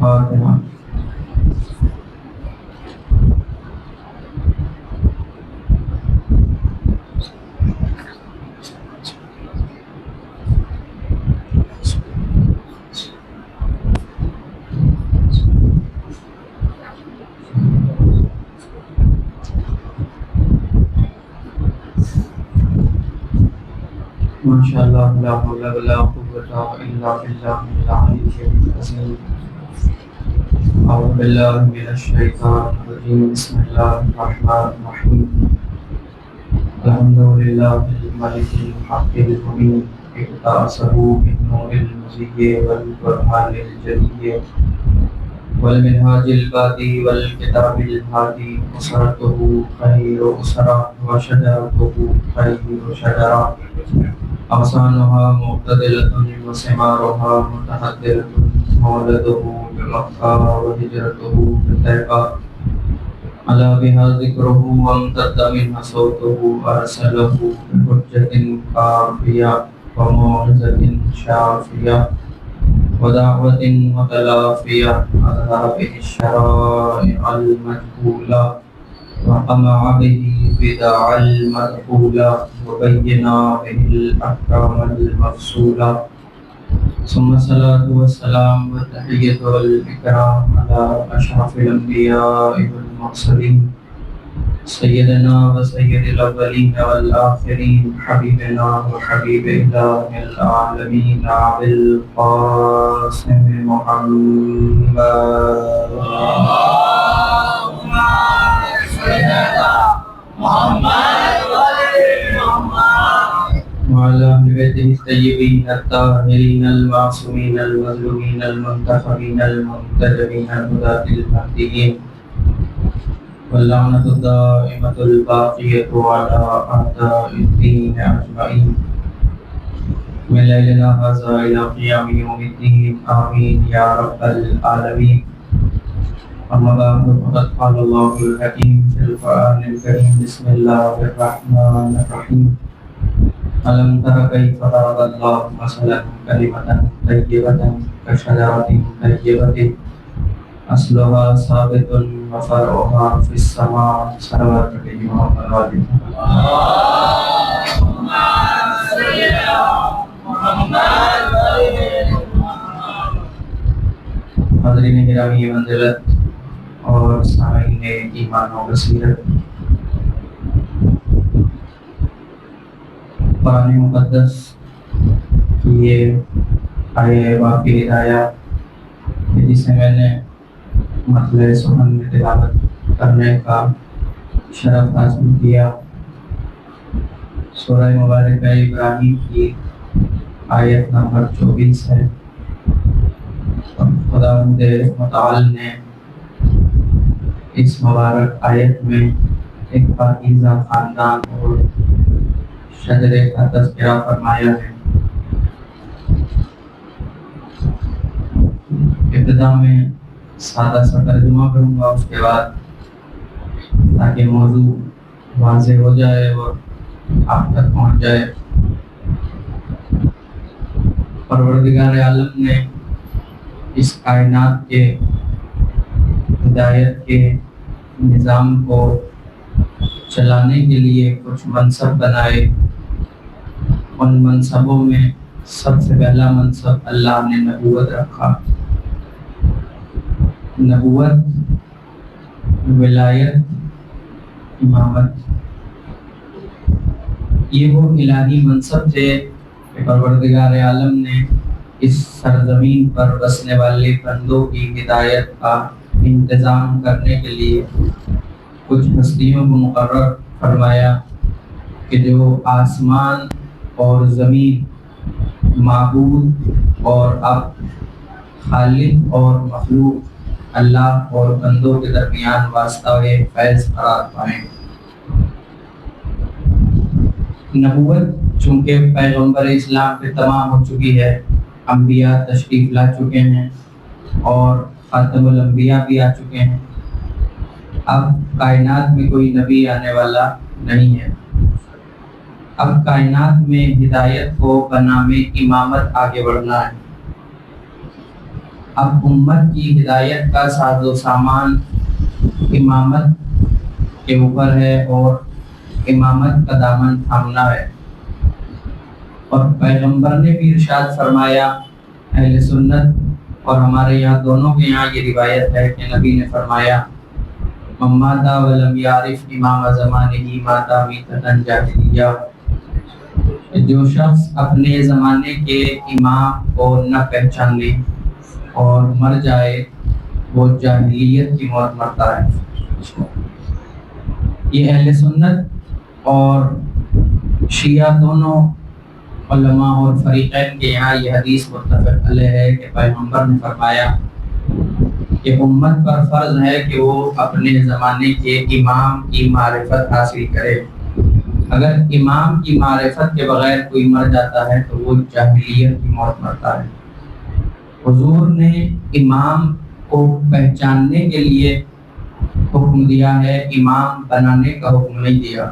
فاتحہ۔ ماشاء اللہ، لا حول ولا قوۃ الا باللہ العلی العظیم۔ اعوذ باللہ من الشیطان الرجیم، بسم اللہ الرحمن الرحیم۔ الحمد للہ الملک الحق المبین، اقتبسہ بالنور المضیء والبرہان الجلی والمنہاج البادی والکتاب الہادی، اسرتہ خیر اسرہ وشجرتہ خیر شجرہ، أغصانها معتدلة وثمارها متحدرة، مولده بمكة وهجرته بطيبة، على بها ذكره وامتد منها صوته، أرسله بحجة كافية وموعظة شافية ودعوة متلافية، أظهر به الشرائع المجهولة وقمع به بدع المدخولة، وبين به الأحكام المفصولة، ثم الصلاة والسلام والتحية والإكرام على أشرف الأنبياء والمرسلين، سيدنا وسيد الأولين والآخرين، حبيبنا وحبيب إله العالمين أبي القاسم محمد وعلى أهل بيته الطيبين الطاهرين المعصومين المظلومين المنتخبين المنتجبين الهداة المهديين، واللعنة الدائمة الباقية على أعداء الدين أجمعين من ليلنا هذا إلى قيام يوم الدين، آمين يا رب العالمين۔ أما بعد، فقد قال الله الحكيم في القرآن الكريم، بسم الله الرحمن الرحيم، ألم تر كيف ضرب الله مثلا كلمة طيبة كشجرة طيبة أصلها ثابت وفرعها في السماء، صلوات الإمام الواجب۔ اللهم صل على محمد۔ حاضرین گرامی منزلت اور سامعین ایمان و بصیرت، قرآن مقدس کی یہ آیے واقعی ہدایات جسے میں نے مطلع سخن میں تلاوت کرنے کا شرف حاصل کیا، سورہ مبارکہ ابراہیم کی آیت نمبر 24 ہے۔ خداوند متعال نے اس مبارک آیت میں ایک پاکیزہ خاندان اور شجرے کا تذکرہ فرمایا ہے۔ ابتدا میں سادہ سا ترجمہ کروں گا، اس کے بعد تاکہ موضوع واضح ہو جائے اور آپ تک پہنچ جائے۔ پروردگار عالم نے اس کائنات کے ہدایت کے نظام کو چلانے کے لیے کچھ منصب بنائے۔ ان منصبوں میں سب سے پہلا منصب اللہ نے نبوت رکھا۔ نبوت، ولایت، امامت، یہ وہ الہی منصب تھے کہ پروردگار عالم نے اس سرزمین پر بسنے والے بندوں کی ہدایت کا انتظام کرنے کے لیے کچھ ہستیوں کو مقرر فرمایا کہ جو آسمان اور زمین، معبود اور اب خالق اور مخلوق، اللہ اور بندوں کے درمیان واسطہ فیض قرار پائیں۔ نبوت چونکہ پیغمبر اسلام پہ تمام ہو چکی ہے، انبیاء تشریف لا چکے ہیں اور خاتم الانبیاء بھی آ چکے ہیں، اب کائنات میں کوئی نبی آنے والا نہیں ہے۔ اب کائنات میں ہدایت کو بنام امامت آگے بڑھنا ہے۔ اب امت کی ہدایت کا ساز و سامان امامت کے اوپر ہے اور امامت کا دامن تھامنا ہے۔ اور پیغمبر نے بھی ارشاد فرمایا، اہل سنت اور ہمارے یہاں دونوں کے یہاں یہ روایت ہے کہ نبی نے فرمایا، من مات ولم یعرف امام زمانہ مات میتۃ جاہلیہ، جو شخص اپنے زمانے کے امام کو نہ پہچان لے اور مر جائے وہ جاہلیت کی موت مرتا ہے۔ یہ اہل سنت اور شیعہ دونوں علماء اور فریقین کے یہاں یہ حدیث متفق علیہ ہے کہ پیغمبر نے فرمایا کہ امت پر فرض ہے کہ وہ اپنے زمانے کے امام کی معرفت حاصل کرے۔ اگر امام کی معرفت کے بغیر کوئی مر جاتا ہے تو وہ جاہلیت کی موت مرتا ہے۔ حضور نے امام کو پہچاننے کے لیے حکم دیا ہے، امام بنانے کا حکم نہیں دیا۔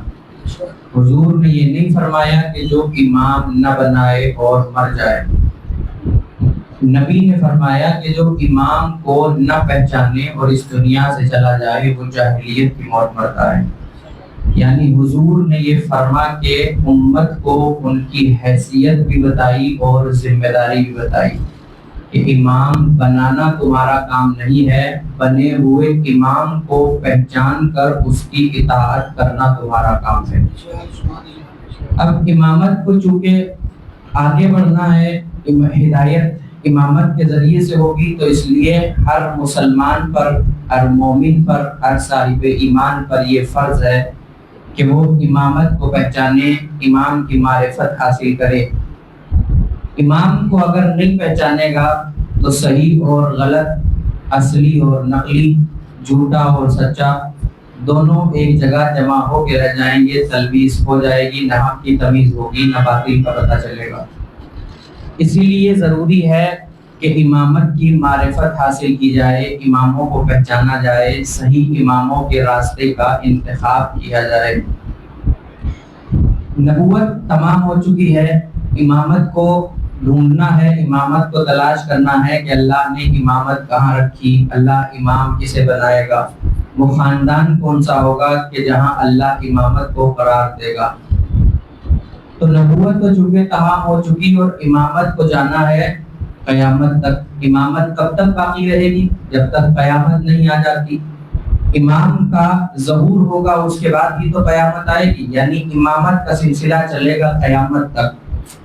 حضور نے یہ نہیں فرمایا کہ جو امام نہ بنائے اور مر جائے۔ نبی نے فرمایا کہ جو امام کو نہ پہچانے اور اس دنیا سے چلا جائے وہ جاہلیت کی موت مرتا ہے۔ یعنی حضور نے یہ فرما کہ امت کو ان کی حیثیت بھی بتائی اور ذمہ داری بھی بتائی کہ امام بنانا تمہارا کام نہیں ہے، بنے ہوئے امام کو پہچان کر اس کی اطاعت کرنا تمہارا کام ہے۔ اب امامت کو چونکہ آگے بڑھنا ہے، ہدایت امامت کے ذریعے سے ہوگی، تو اس لیے ہر مسلمان پر، ہر مومن پر، ہر صاحب ایمان پر یہ فرض ہے کہ وہ امامت کو پہچانے، امام کی معرفت حاصل کرے۔ امام کو اگر نہیں پہچانے گا تو صحیح اور غلط، اصلی اور نقلی، جھوٹا اور سچا دونوں ایک جگہ جمع ہو کے رہ جائیں گے، تلبیس ہو جائے گی، نہ حق کی تمیز ہوگی، نہ باطل کا پتہ چلے گا۔ اسی لیے ضروری ہے کہ امامت کی معرفت حاصل کی جائے، اماموں کو پہچانا جائے، صحیح اماموں کے راستے کا انتخاب کیا جائے۔ نبوت تمام ہو چکی ہے، امامت کو ڈھونڈنا ہے، امامت کو تلاش کرنا ہے کہ اللہ نے امامت کہاں رکھی، اللہ امام کسے بنائے گا، وہ خاندان کون سا ہوگا کہ جہاں اللہ امامت کو قرار دے گا۔ تو نبوت تو چونکہ تمام ہو چکی اور امامت کو جانا ہے قیامت تک۔ امامت کب تک باقی رہے گی؟ جب تک قیامت نہیں آ جاتی۔ امام کا ظہور ہوگا اس کے بعد ہی تو قیامت آئے گی، یعنی امامت کا سلسلہ چلے گا قیامت تک۔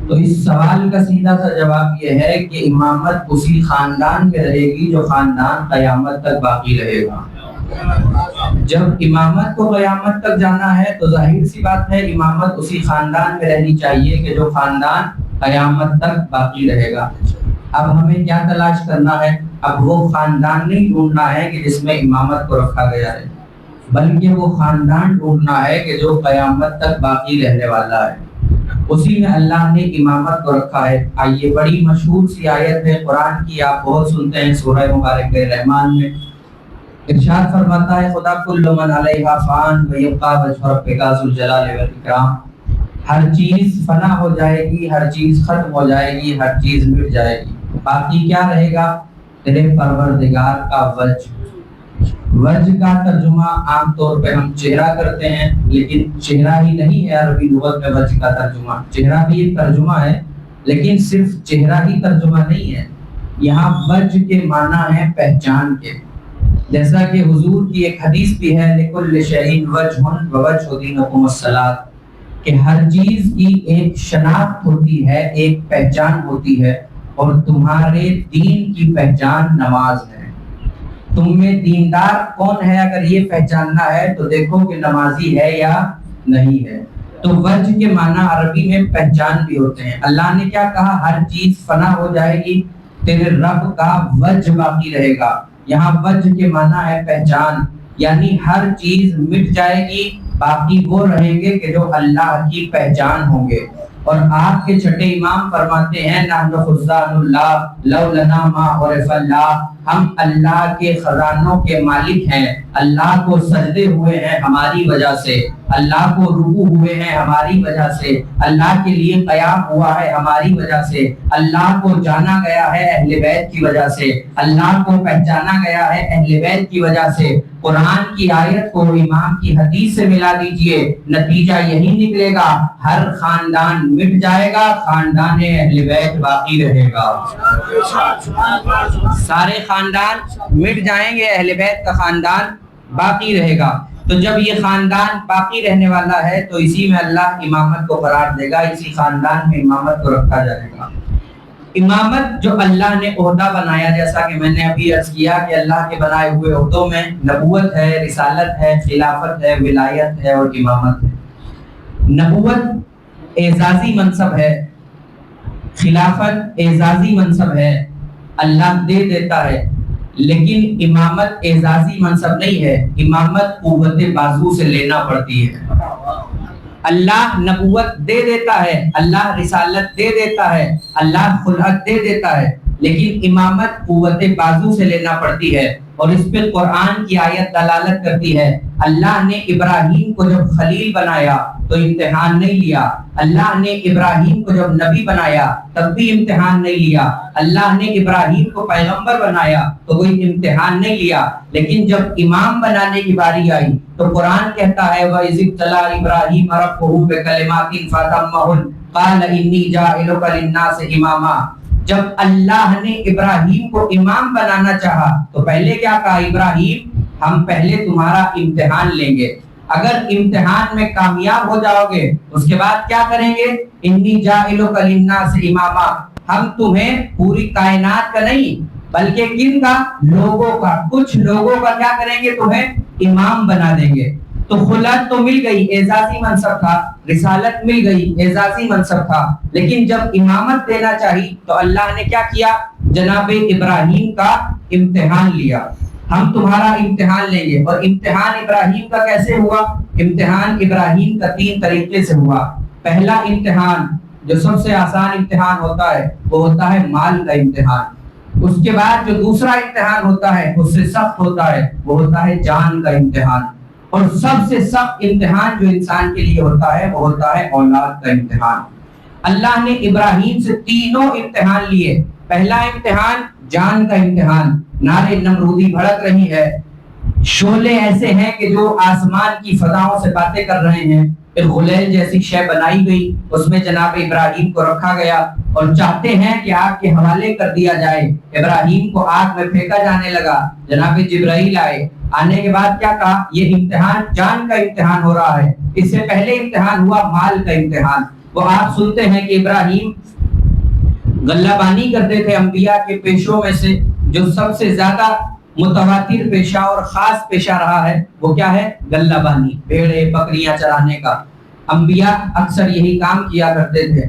تو اس سوال کا سیدھا سا جواب یہ ہے کہ امامت اسی خاندان میں رہے گی جو خاندان قیامت تک باقی رہے گا۔ جب امامت کو قیامت تک جانا ہے تو ظاہر سی بات ہے امامت اسی خاندان میں رہنی چاہیے کہ جو خاندان قیامت تک باقی رہے گا۔ اب ہمیں کیا تلاش کرنا ہے؟ اب وہ خاندان نہیں ڈھونڈنا ہے کہ جس میں امامت کو رکھا گیا ہے، بلکہ وہ خاندان ڈھونڈنا ہے کہ جو قیامت تک باقی رہنے والا ہے، اسی میں اللہ نے امامت کو رکھا ہے۔ یہ بڑی مشہور سی آیت ہے قرآن کی، آپ بہت سنتے ہیں، سورہ مبارک رحمان میں ارشاد فرماتا ہے خدا کل من علیہا فان ویبقی وجہ ربک ذو الجلال والاکرام، ہر چیز فنا ہو جائے گی، ہر چیز ختم ہو جائے گی، ہر چیز مٹ جائے گی، باقی کیا رہے گا؟ تیرے پروردگار کا وجہ۔ وجہ کا ترجمہ عام طور پہ ہم چہرہ کرتے ہیں، لیکن چہرہ ہی نہیں ہے عربی لغت میں وجہ کا ترجمہ۔ چہرہ بھی ایک ترجمہ ہے، لیکن صرف چہرہ ہی ترجمہ نہیں ہے، یہاں وجہ کے معنی ہے پہچان کے۔ جیسا کہ حضور کی ایک حدیث بھی ہے لِكُلِّ شَيْءٍ وَجْهٌ وَوَجْهُ دِينِكُمُ الصَّلَاةُ، کہ ہر چیز کی ایک شناخت ہوتی ہے، ایک پہچان ہوتی ہے، اور تمہارے دین کی پہچان نماز ہے۔ تم میں دیندار کون ہے؟ اگر یہ پہچاننا ہے تو دیکھو کہ نمازی ہے یا نہیں ہے۔ تو وجہ کے معنی عربی میں پہچان بھی ہوتے ہیں۔ اللہ نے کیا کہا؟ ہر چیز فنا ہو جائے گی، تیرے رب کا وجہ باقی رہے گا۔ یہاں وجہ کے معنی ہے پہچان، یعنی ہر چیز مٹ جائے گی، باقی وہ رہیں گے کہ جو اللہ کی پہچان ہوں گے۔ اور آپ کے چھٹے امام فرماتے ہیں نحن خزان اللہ لو لنا ما عرف اللہ، ہم اللہ کے خزانوں کے مالک ہیں، اللہ کو سجدے ہوئے ہیں ہماری وجہ سے، اللہ کو رکوع ہوئے ہیں ہماری وجہ سے، اللہ کے لیے قیام ہوا ہے ہماری وجہ سے، اللہ کو جانا گیا ہے اہل بیت کی وجہ سے، اللہ کو پہچانا گیا ہے اہل بیت کی وجہ سے۔ قرآن کی آیت کو امام کی حدیث سے ملا دیجئے، نتیجہ یہی نکلے گا، ہر خاندان مٹ جائے گا، خاندان اہل بیت باقی رہے گا۔ سارے خاندان مٹ جائیں گے، اہل بیت کا خاندان باقی رہے گا۔ تو جب یہ خاندان باقی رہنے والا ہے تو اسی میں اللہ امامت کو قرار دے گا، اسی خاندان میں امامت کو رکھا جائے گا۔ امامت جو اللہ نے عہدہ بنایا، جیسا کہ میں نے ابھی عرض کیا کہ اللہ کے بنائے ہوئے عہدوں میں نبوت ہے، رسالت ہے، خلافت ہے، ولایت ہے اور امامت ہے۔ نبوت اعزازی منصب ہے، خلافت اعزازی منصب ہے، اللہ دے دیتا ہے، لیکن امامت اعزازی منصب نہیں ہے، امامت قوت بازو سے لینا پڑتی ہے۔ اللہ نبوت دے دیتا ہے، اللہ رسالت دے دیتا ہے، اللہ خلافت دے دیتا ہے، لیکن امامت قوت بازو سے لینا پڑتی ہے۔ اور اس پہ قرآن کی آیت دلالت کرتی ہے۔ اللہ نے ابراہیم کو جب خلیل بنایا تو امتحان نہیں لیا، اللہ نے ابراہیم کو جب نبی بنایا تب بھی امتحان نہیں لیا، اللہ نے ابراہیم کو پیغمبر بنایا تو کوئی امتحان نہیں لیا، لیکن جب امام بنانے کی باری آئی تو قرآن کہتا ہے وَإِذِ ابْتَلَىٰ إِبْرَاهِيمَ رَبُّهُ بِكَلِمَاتٍ فَأَتَمَّهُنَّ قَالَ إِنِّي جَاعِلُكَ لِلنَّاسِ إِمَامًا۔ جب اللہ نے ابراہیم کو امام بنانا چاہا تو پہلے کیا کہا؟ ابراہیم ہم پہلے تمہارا امتحان لیں گے، اگر امتحان میں کامیاب ہو جاؤ گے اس کے بعد کیا کریں گے؟ انی جاعلک للناس اماما، ہم تمہیں پوری کائنات کا نہیں بلکہ کن کا؟ لوگوں کا، کچھ لوگوں کا کیا کریں گے؟ تمہیں امام بنا دیں گے۔ تو خلافت تو مل گئی، اعزازی منصب تھا، رسالت مل گئی، اعزازی منصب تھا، لیکن جب امامت دینا چاہی تو اللہ نے کیا کیا؟ جناب ابراہیم کا امتحان لیا، ہم تمہارا امتحان لیں گے۔ اور امتحان ابراہیم کا کیسے ہوا؟ امتحان ابراہیم کا 3 طریقے سے ہوا۔ پہلا امتحان جو سب سے آسان امتحان ہوتا ہے وہ ہوتا ہے مال کا امتحان، اس کے بعد جو دوسرا امتحان ہوتا ہے اس سے سخت ہوتا ہے وہ ہوتا ہے جان کا امتحان، اور سب سے سخت امتحان جو انسان کے لیے ہوتا ہے وہ ہوتا ہے اولاد کا امتحان۔ اللہ نے ابراہیم سے تینوں امتحان لیے۔ پہلا امتحان جان کا امتحان، نارے نمرودی بھڑک رہی ہے، شعلے ایسے ہیں کہ جو آسمان کی فضاؤں سے باتیں کر رہے ہیں، ایک غلیل جیسی شے بنائی گئی، اس میں جناب ابراہیم کو رکھا گیا اور چاہتے ہیں کہ آگ کے حوالے کر دیا جائے۔ ابراہیم کو آگ میں پھینکا جانے لگا، جناب جبرائیل آئے، آنے کے بعد کیا کہا؟ یہ امتحان جان کا امتحان ہو رہا ہے۔ اس سے پہلے امتحان ہوا مال کا امتحان۔ وہ آپ سنتے ہیں کہ ابراہیم غلہ بانی کرتے تھے، انبیاء کے پیشوں میں سے جو سب سے زیادہ متواتر پیشہ اور خاص پیشہ رہا ہے وہ کیا ہے؟ غلہ بانی، بھیڑیں بکریاں چرانے کا۔ انبیاء اکثر یہی کام کیا کرتے تھے۔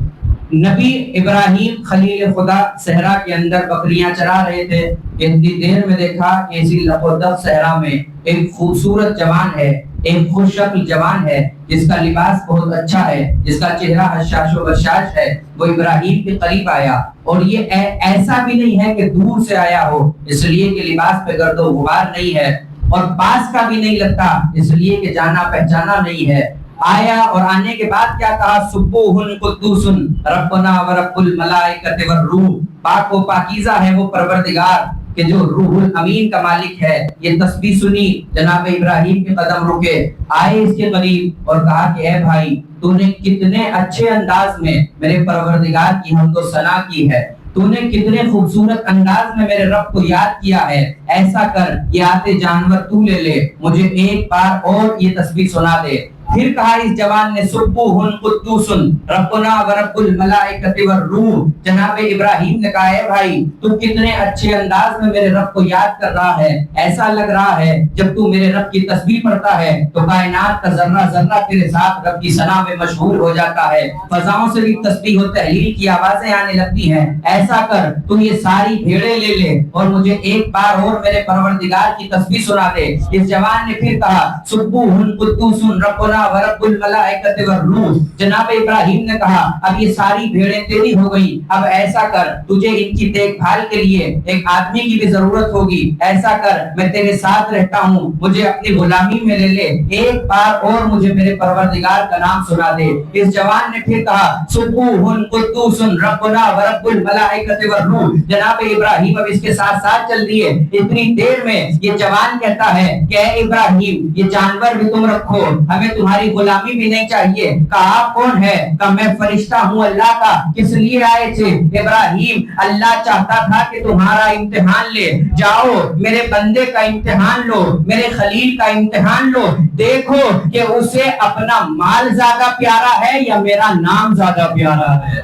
نبی ابراہیم خلیل خدا صحرا کے اندر بکریاں چرا رہے تھے، اتنی دیر میں دیکھا کہ اسی لقودق صحرا میں ایک خوبصورت جوان ہے، ایک خوش شکل جوان ہے جس کا لباس بہت اچھا ہے، جس کا چہرہ حشاش و بشاش ہے۔ وہ ابراہیم کے قریب آیا، اور یہ ایسا بھی نہیں ہے کہ دور سے آیا ہو اس لیے کہ لباس پہ گرد و غبار نہیں ہے، اور پاس کا بھی نہیں لگتا اس لیے کہ جانا پہچانا نہیں ہے۔ آیا اور آنے کے بعد کیا کہا؟ سبوح قدوس ربنا ورب الملائکۃ والروح، پاک و پاکیزہ ہے وہ پروردگار کہ جو روح الامین کا مالک ہے۔ یہ تسبیح سنی، جناب ابراہیم کے قدم رکے، آئے اس کے قریب اور کہا کہ اے بھائی، تو نے کتنے اچھے انداز میں میرے پروردگار کی حمد و ثنا کی ہے، تو نے کتنے خوبصورت انداز میں میرے رب کو یاد کیا ہے۔ ایسا کر، یہ آتے جانور تو لے لے، مجھے ایک بار اور یہ تسبیح سنا دے۔ پھر کہا اس جوان نے سبوح قدوس ربنا ورب الملائکۃ والروح۔ جناب ابراہیم نے کہا اے بھائی، تو کتنے اچھے انداز میں میرے رب کو یاد کر رہا ہے، ایسا لگ رہا ہے جب تو میرے رب کی تسبیح پڑھتا ہے تو کائنات کا ذرہ ذرہ تیرے ساتھ رب کی ثنا میں مشغول ہو جاتا ہے، فضاؤں سے بھی تسبیح و تحلیل کی آوازیں آنے لگتی ہیں۔ ایسا کر، تو یہ ساری بھیڑیں لے لے اور مجھے ایک بار اور میرے پروردگار کی تسبیح سنا دے۔ اس جوان نے پھر کہا سبوح قدوس ربنا ورب الملائکۃ والروح. جناب ابراہیم نے کہا اب یہ ساری بھیڑیں تیری ہو گئی, اب ایسا کر تجھے ان کی دیکھ بھال کے لیے ایک آدمی کی بھی ضرورت ہوگی, ایسا کر میں تیرے ساتھ رہتا ہوں, مجھے اپنی غلامی میں لے لے, ایک بار اور مجھے میرے پروردگار کا نام سنا دے. اس جوان نے پھر کہا سبوح قدوس ربنا ورب الملائکۃ والروح. جناب ابراہیم اب اس کے ساتھ ساتھ چل دیے. اتنی دیر میں یہ جوان کہتا ہے کہ اے ابراہیم یہ جانور بھی تم رکھو, ہمیں تمہاری غلامی بھی نہیں چاہیے. کہا آپ کون ہے؟ کہا میں فرشتہ ہوں اللہ کا. کس لیے آئے تھے؟ ابراہیم اللہ چاہتا تھا کہ تمہارا امتحان لے. جاؤ میرے بندے کا امتحان لو, میرے خلیل کا امتحان لو, دیکھو کہ اسے اپنا مال زیادہ پیارا ہے یا میرا نام زیادہ پیارا ہے.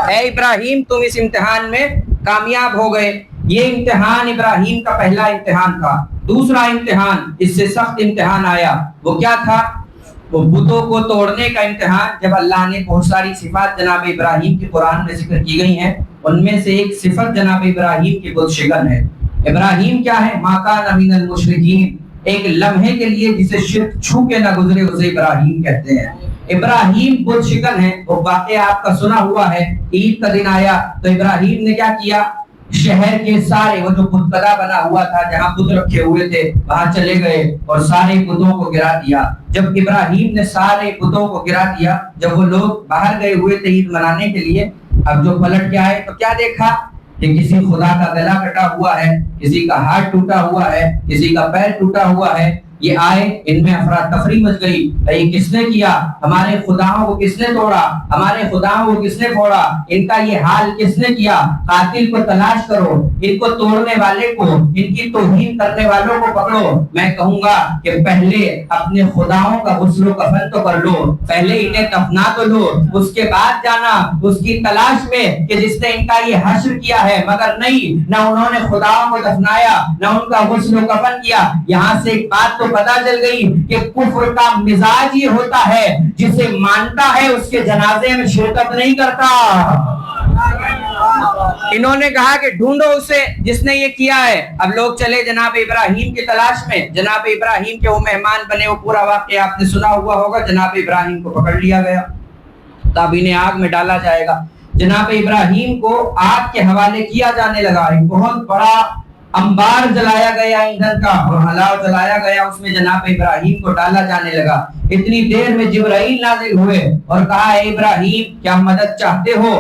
اے ابراہیم تم اس امتحان میں کامیاب ہو گئے. یہ امتحان ابراہیم کا پہلا امتحان تھا. دوسرا امتحان اس سے سخت امتحان آیا. وہ کیا تھا؟ وہ بتوں کو توڑنے کا امتحان. جب اللہ نے بہت ساری صفات جناب ابراہیم کی قرآن میں ذکر کی گئی ہیں, ان میں سے ایک صفت جناب ابراہیم کی بت شکن ہے. ابراہیم کیا ہے؟ ما کان من المشرکین. ایک لمحے کے لیے جسے شرک چھو کے نہ گزرے اسے ابراہیم کہتے ہیں. ابراہیم بت شکن ہے. وہ واقعہ آپ کا سنا ہوا ہے. عید کا دن آیا تو ابراہیم نے کیا کیا؟ شہر کے سارے وہ جو بتکدہ بنا ہوا تھا جہاں بت رکھے ہوئے تھے وہاں چلے گئے اور سارے بتوں کو گرا دیا. جب ابراہیم نے سارے بتوں کو گرا دیا, جب وہ لوگ باہر گئے ہوئے تھے عید منانے کے لیے, اب جو پلٹ کے آئے تو کیا دیکھا کہ کسی خدا کا گلا کٹا ہوا ہے, کسی کا ہاتھ ٹوٹا ہوا ہے, کسی کا پیر ٹوٹا ہوا ہے. یہ آئے, ان میں افراتفری مچ گئی. یہ کس نے کیا؟ ہمارے خداؤں کو کس نے توڑا؟ ہمارے خداؤں کو کس نے پھوڑا؟ ان کا یہ حال کس نے کیا؟ قاتل کو تلاش کرو, ان کو توڑنے والے کو, ان کی توہین کرنے والوں کو پکڑو. میں کہوں گا کہ پہلے اپنے خداؤں کا غسل و کفن تو کر لو, پہلے انہیں دفنا تو لو, اس کے بعد جانا اس کی تلاش میں کہ جس نے ان کا یہ حشر کیا ہے. مگر نہیں, نہ انہوں نے خداؤں کو دفنایا, نہ ان کا غسل و کفن کیا. یہاں سے ایک بات تو پتا چل گئی کہ کفر کا مزاج یہ ہوتا ہے جسے مانتا ہے اس کے جنازے میں شرکت نہیں کرتا. انہوں نے کہا کہ ڈھونڈو اسے جس نے یہ کیا ہے. اب لوگ چلے جناب ابراہیم کی تلاش میں. جناب ابراہیم کے وہ مہمان بنے, وہ پورا واقعہ آپ نے سنا ہوا ہوگا. جناب ابراہیم کو پکڑ لیا گیا, تب انہیں آگ میں ڈالا جائے گا. جناب ابراہیم کو آگ کے حوالے کیا جانے لگا. ایک بہت بڑا انبار جلایا گیا ایندھن کا اور حلاؤ جلایا گیا, اس میں جناب ابراہیم کو ڈالا جانے لگا. اتنی دیر میں جبرائیل نازل ہوئے اور کہا اے ابراہیم کیا مدد چاہتے ہو؟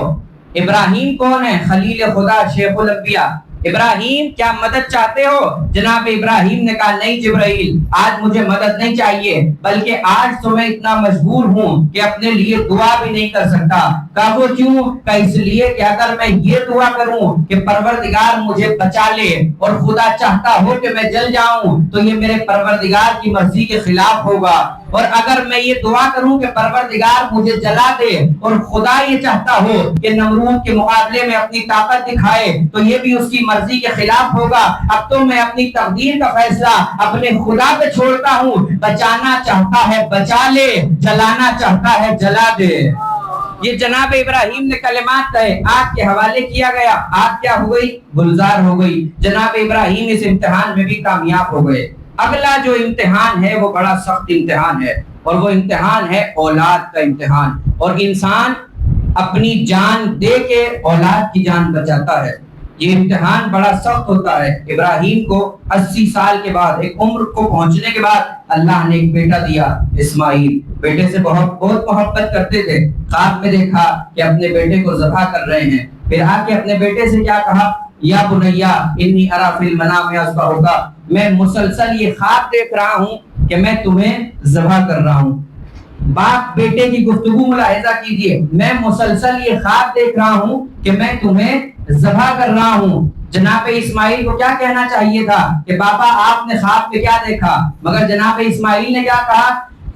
ابراہیم کون ہے؟ خلیل خدا, شیخ الانبیاء. ابراہیم کیا مدد چاہتے ہو؟ جناب ابراہیم نے کہا نہیں جبرائیل, آج مجھے مدد نہیں چاہیے, بلکہ آج تو میں اتنا مجبور ہوں کہ اپنے لیے دعا بھی نہیں کر سکتا. کہا وہ کیوں؟ کہ اس لیے کہ اگر میں یہ دعا کروں کہ پروردگار مجھے بچا لے اور خدا چاہتا ہو کہ میں جل جاؤں تو یہ میرے پروردگار کی مرضی کے خلاف ہوگا, اور اگر میں یہ دعا کروں کہ پروردگار مجھے جلا دے اور خدا یہ چاہتا ہو کہ نمرود کے مقابلے میں اپنی طاقت دکھائے تو یہ بھی اس کی مرضی کے خلاف ہوگا. اب تو میں اپنی تقدیر کا فیصلہ اپنے خدا پہ چھوڑتا ہوں. بچانا چاہتا ہے بچا لے, جلانا چاہتا ہے جلا دے. یہ جناب ابراہیم نے کلمات کہے, آگ کے حوالے کیا گیا. آگ کیا ہو گئی؟ گلزار ہو گئی. جناب ابراہیم اس امتحان میں بھی کامیاب ہو گئے. اگلا جو امتحان ہے وہ بڑا سخت امتحان ہے, اور وہ امتحان ہے اولاد کا امتحان. اور انسان اپنی جان دے کے اولاد کی جان بچاتا ہے. یہ امتحان بڑا سخت ہوتا ہے. ابراہیم کو 80 سال کے بعد, ایک عمر کو پہنچنے کے بعد اللہ نے ایک بیٹا دیا, اسماعیل. بیٹے سے بہت محبت کرتے تھے. خواب میں دیکھا کہ اپنے بیٹے کو ذبح کر رہے ہیں. پھر آ کے اپنے بیٹے سے کیا کہا؟ یا بنیا انی ارا فی المنام اذبحک, میں مسلسل یہ خواب دیکھ رہا ہوں کہ میں تمہیں ذبح کر رہا ہوں. باپ بیٹے کی گفتگو ملاحظہ کیجئے. میں مسلسل یہ خواب دیکھ رہا ہوں کہ میں تمہیں ذبح کر رہا ہوں. جناب اسماعیل کو کیا کہنا چاہیے تھا کہ بابا آپ نے خواب میں کیا دیکھا؟ مگر جناب اسماعیل نے کیا کہا؟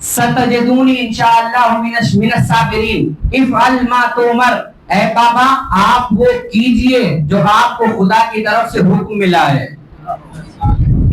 ستجدونی انشاءاللہ من الصابرین, افعل ما تؤمر. اے بابا آپ وہ کیجئے جو آپ کو خدا کی طرف سے حکم ملا ہے.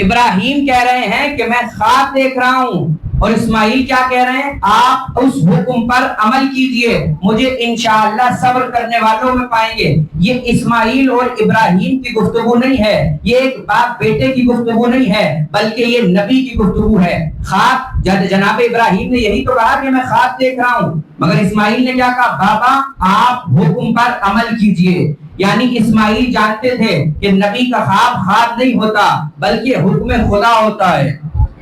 ابراہیم کہہ رہے ہیں کہ میں خواب دیکھ رہا ہوں اور اسماعیل کیا کہہ رہے ہیں؟ آپ اس حکم پر عمل کیجئے، مجھے انشاءاللہ صبر کرنے والوں میں پائیں گے۔ یہ اسماعیل اور ابراہیم کی گفتگو نہیں ہے، یہ ایک باپ بیٹے کی گفتگو نہیں ہے، بلکہ یہ نبی کی گفتگو ہے۔ خواب، جناب ابراہیم نے یہی تو کہا کہ میں خواب دیکھ رہا ہوں، مگر اسماعیل نے کیا کہا؟ بابا آپ حکم پر عمل کیجئے۔ یعنی اسماعیل جانتے تھے کہ نبی کا خواب نہیں ہوتا، بلکہ حکم خدا ہوتا ہے۔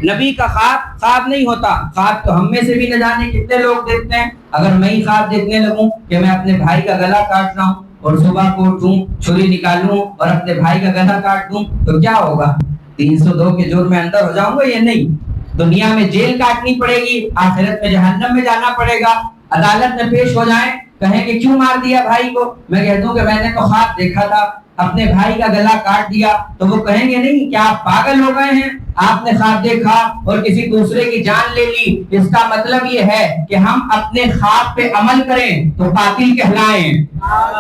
نبی کا خواب نہیں ہوتا۔ خواب تو ہم میں سے بھی نہ جانے کتنے لوگ دیکھتے ہیں۔ اگر میں ہی خواب دیکھنے لگوں کہ میں اپنے بھائی کا گلا کاٹ رہا ہوں اور صبح کو اٹھوں، چھری نکالوں اور اپنے بھائی کا گلا کاٹ دوں تو کیا ہوگا؟ 302 کے جرم میں اندر ہو جاؤں گا یا نہیں؟ دنیا میں جیل کاٹنی پڑے گی، آخرت میں جہنم میں جانا پڑے گا۔ عدالت میں پیش ہو جائیں، کہیں کہ کیوں مار دیا بھائی کو؟ میں کہہ دوں کہ میں نے تو خواب دیکھا تھا، اپنے بھائی کا گلا کاٹ دیا، تو وہ کہیں گے نہیں کیا آپ پاگل ہو گئے ہیں؟ آپ نے خواب دیکھا اور کسی دوسرے کی جان لے لی، اس کا مطلب یہ ہے کہ ہم اپنے خواب پہ عمل کریں تو قاتل کہلائیں،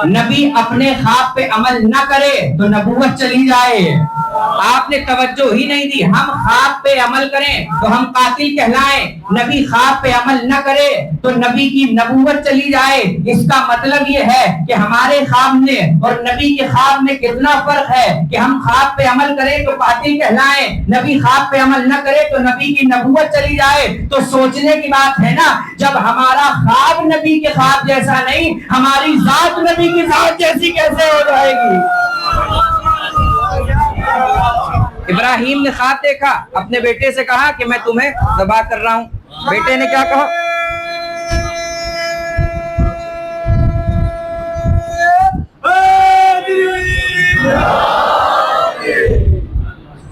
نبی اپنے خواب پہ عمل نہ کرے تو نبوت چلی جائے۔ آپ نے توجہ ہی نہیں دی، ہم خواب پہ عمل کریں تو ہم قاتل کہلائیں، نبی خواب پہ عمل نہ کرے تو نبی کی نبوت چلی جائے۔ اس کا مطلب یہ ہے کہ ہمارے خواب میں اور نبی کے خواب میں کتنا فرق ہے کہ ہم خواب پہ عمل کریں تو قاتل کہلائیں، نبی خواب پہ عمل نہ کرے تو نبی کی نبوت چلی جائے۔ تو سوچنے کی بات ہے نا، جب ہمارا خواب نبی کے خواب جیسا نہیں، ہماری ذات نبی کی ذات جیسی کیسے ہو جائے گی؟ ابراہیم نے خواب دیکھا، اپنے بیٹے سے کہا کہ میں تمہیں ذبح کر رہا ہوں۔ بیٹے نے کیا کہا؟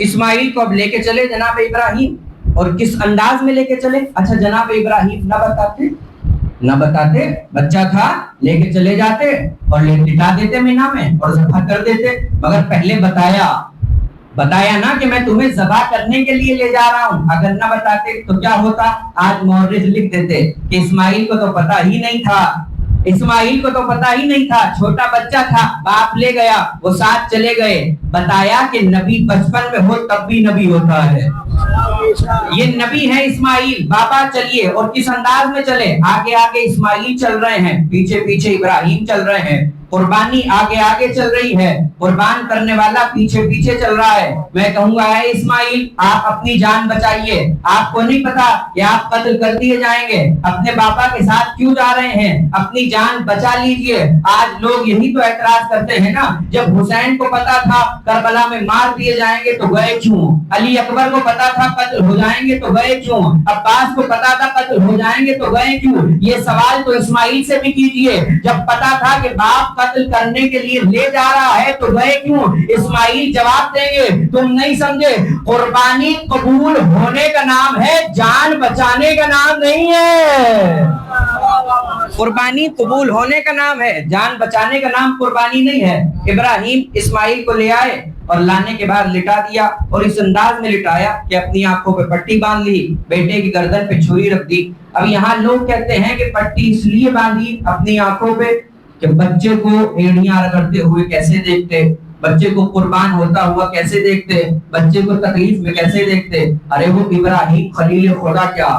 اسماعیل کو اب لے کے چلے جناب ابراہیم، اور کس انداز میں لے کے چلے؟ اچھا جناب ابراہیم نہ بتاتے، بچہ تھا، لے کے چلے جاتے اور لٹا دیتے مینا میں اور ذبح کر دیتے، مگر پہلے بتایا نا کہ میں تمہیں ذبح کرنے کے لیے لے جا رہا ہوں۔ اگر نہ بتاتے تو کیا ہوتا؟ آج مورخ لکھ دیتے کہ اسماعیل کو تو پتہ ہی نہیں تھا، چھوٹا بچہ تھا، باپ لے گیا، وہ ساتھ چلے گئے۔ بتایا کہ نبی بچپن میں ہو تب بھی نبی ہوتا ہے، یہ نبی ہے اسماعیل۔ بابا چلیے، اور کس انداز میں چلے؟ آگے آگے اسماعیل چل رہے ہیں، پیچھے پیچھے ابراہیم چل رہے ہیں، قربانی آگے آگے چل رہی ہے، قربان کرنے والا پیچھے پیچھے چل رہا ہے۔ میں کہوں گا اے اسماعیل، آپ اپنی جان بچائیے، آپ کو نہیں پتا کہ آپ قتل کر دیے جائیں گے، اپنے باپا کے ساتھ کیوں جا رہے ہیں؟ اپنی جان بچا لیجئے۔ آج لوگ یہی تو اعتراض کرتے ہیں نا، جب حسین کو پتا تھا کربلا میں مار دیے جائیں گے تو گئے کیوں؟ علی اکبر کو پتا تھا قتل ہو جائیں گے تو گئے کیوں؟ عباس کو پتا تھا قتل ہو جائیں گے تو گئے کیوں؟ یہ سوال تو اسماعیل سے بھی کیجئے، جب پتا تھا کہ باپ قتل کرنے کے لیے لے جا رہا ہے تو گئے کیوں؟ اسماعیل جواب دیں گے تم نہیں سمجھے، قربانی قبول ہونے کا نام ہے، جان بچانے کا نام نہیں ہے۔ قربانی قبول ہونے کا نام ہے، جان بچانے کا نام قربانی نہیں ہے۔ ابراہیم اسماعیل کو لے آئے اور لانے کے بعد لٹا دیا، اور اس انداز میں لٹایا کہ اپنی آنکھوں پہ پٹی باندھ لی، بیٹے کی گردن پہ چھری رکھ دی۔ اب یہاں لوگ کہتے ہیں کہ پٹی اس لیے باندھی اپنی آنکھوں پہ کہ بچے کو ایڑیاں رگڑتے ہوئے کیسے دیکھتے، بچے کو قربان ہوتا ہوا کیسے دیکھتے، بچے کو تکلیف میں کیسے دیکھتے۔ ارے وہ ابراہیم خلیل خدا کیا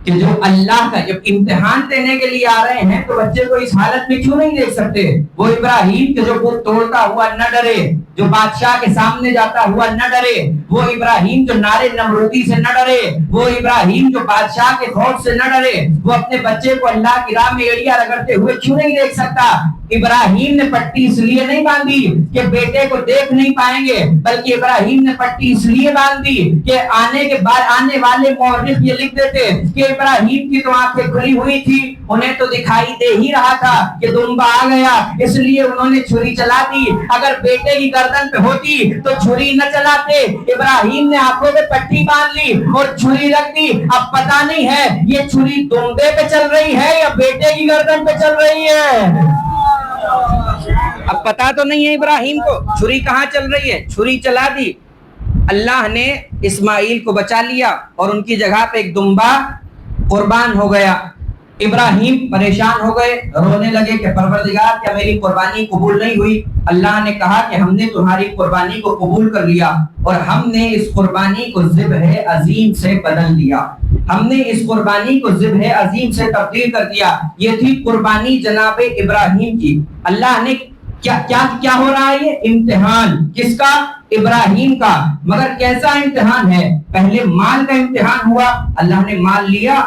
کہ جو اللہ کا جب امتحان دینے کے لیے آ رہے ہیں تو بچے کو اس حالت میں کیوں نہیں دیکھ سکتے؟ وہ ابراہیم کہ جو بت توڑتا ہوا نہ ڈرے، جو بادشاہ کے سامنے جاتا ہوا نہ ڈرے، وہ ابراہیم جو نارے نمرودی سے نہ ڈرے، وہ ابراہیم جو بادشاہ کے خوف سے نہ ڈرے، وہ اپنے بچے کو اللہ کی راہ میں ایڑیاں رگڑتے ہوئے کیوں نہیں دیکھ سکتا؟ ابراہیم نے پٹی اس لیے نہیں باندھی کہ بیٹے کو دیکھ نہیں پائیں گے، بلکہ ابراہیم نے پٹی اس لیے باندھی کہ آنے والے مورخ یہ لکھ دیتے کہ ابراہیم کی تو آنکھیں کھلی ہوئی تھی، انہیں تو دکھائی دے ہی رہا تھا کہ دمبا آ گیا، اس لیے انہوں نے چھری چلا دی۔ اگر بیٹے کی گردن پہ ہوتی تو چھری نہ چلاتے۔ ابراہیم نے آنکھوں پہ پٹی باندھ لی اور چھری رکھ دی۔ اب پتہ نہیں ہے یہ چھری دمبے پہ چل رہی ہے یا بیٹے کی گردن پہ چل رہی ہے، اب پتا تو نہیں ہے ابراہیم کو چھری کہاں چل رہی ہے۔ چھری چلا دی، اللہ نے اسماعیل کو بچا لیا اور ان کی جگہ پہ ایک دمبا قربان ہو گیا۔ ابراہیم پریشان ہو گئے، رونے لگے کہ پروردگار کیا میری قربانی قبول نہیں ہوئی؟ اللہ نے کہا کہ ہم نے تمہاری قربانی کو قبول کر لیا اور ہم نے اس قربانی کو ذبح عظیم سے بدل دیا۔ ہم نے اس قربانی کو ذبح عظیم سے تبدیل کر دیا. یہ تھی قربانی جناب ابراہیم کی. اللہ نے کیا ہو رہا ہے؟ یہ امتحان کس کا؟ ابراہیم کا. مگر کیسا امتحان ہے؟ پہلے مال کا امتحان ہوا. اللہ نے مال لیا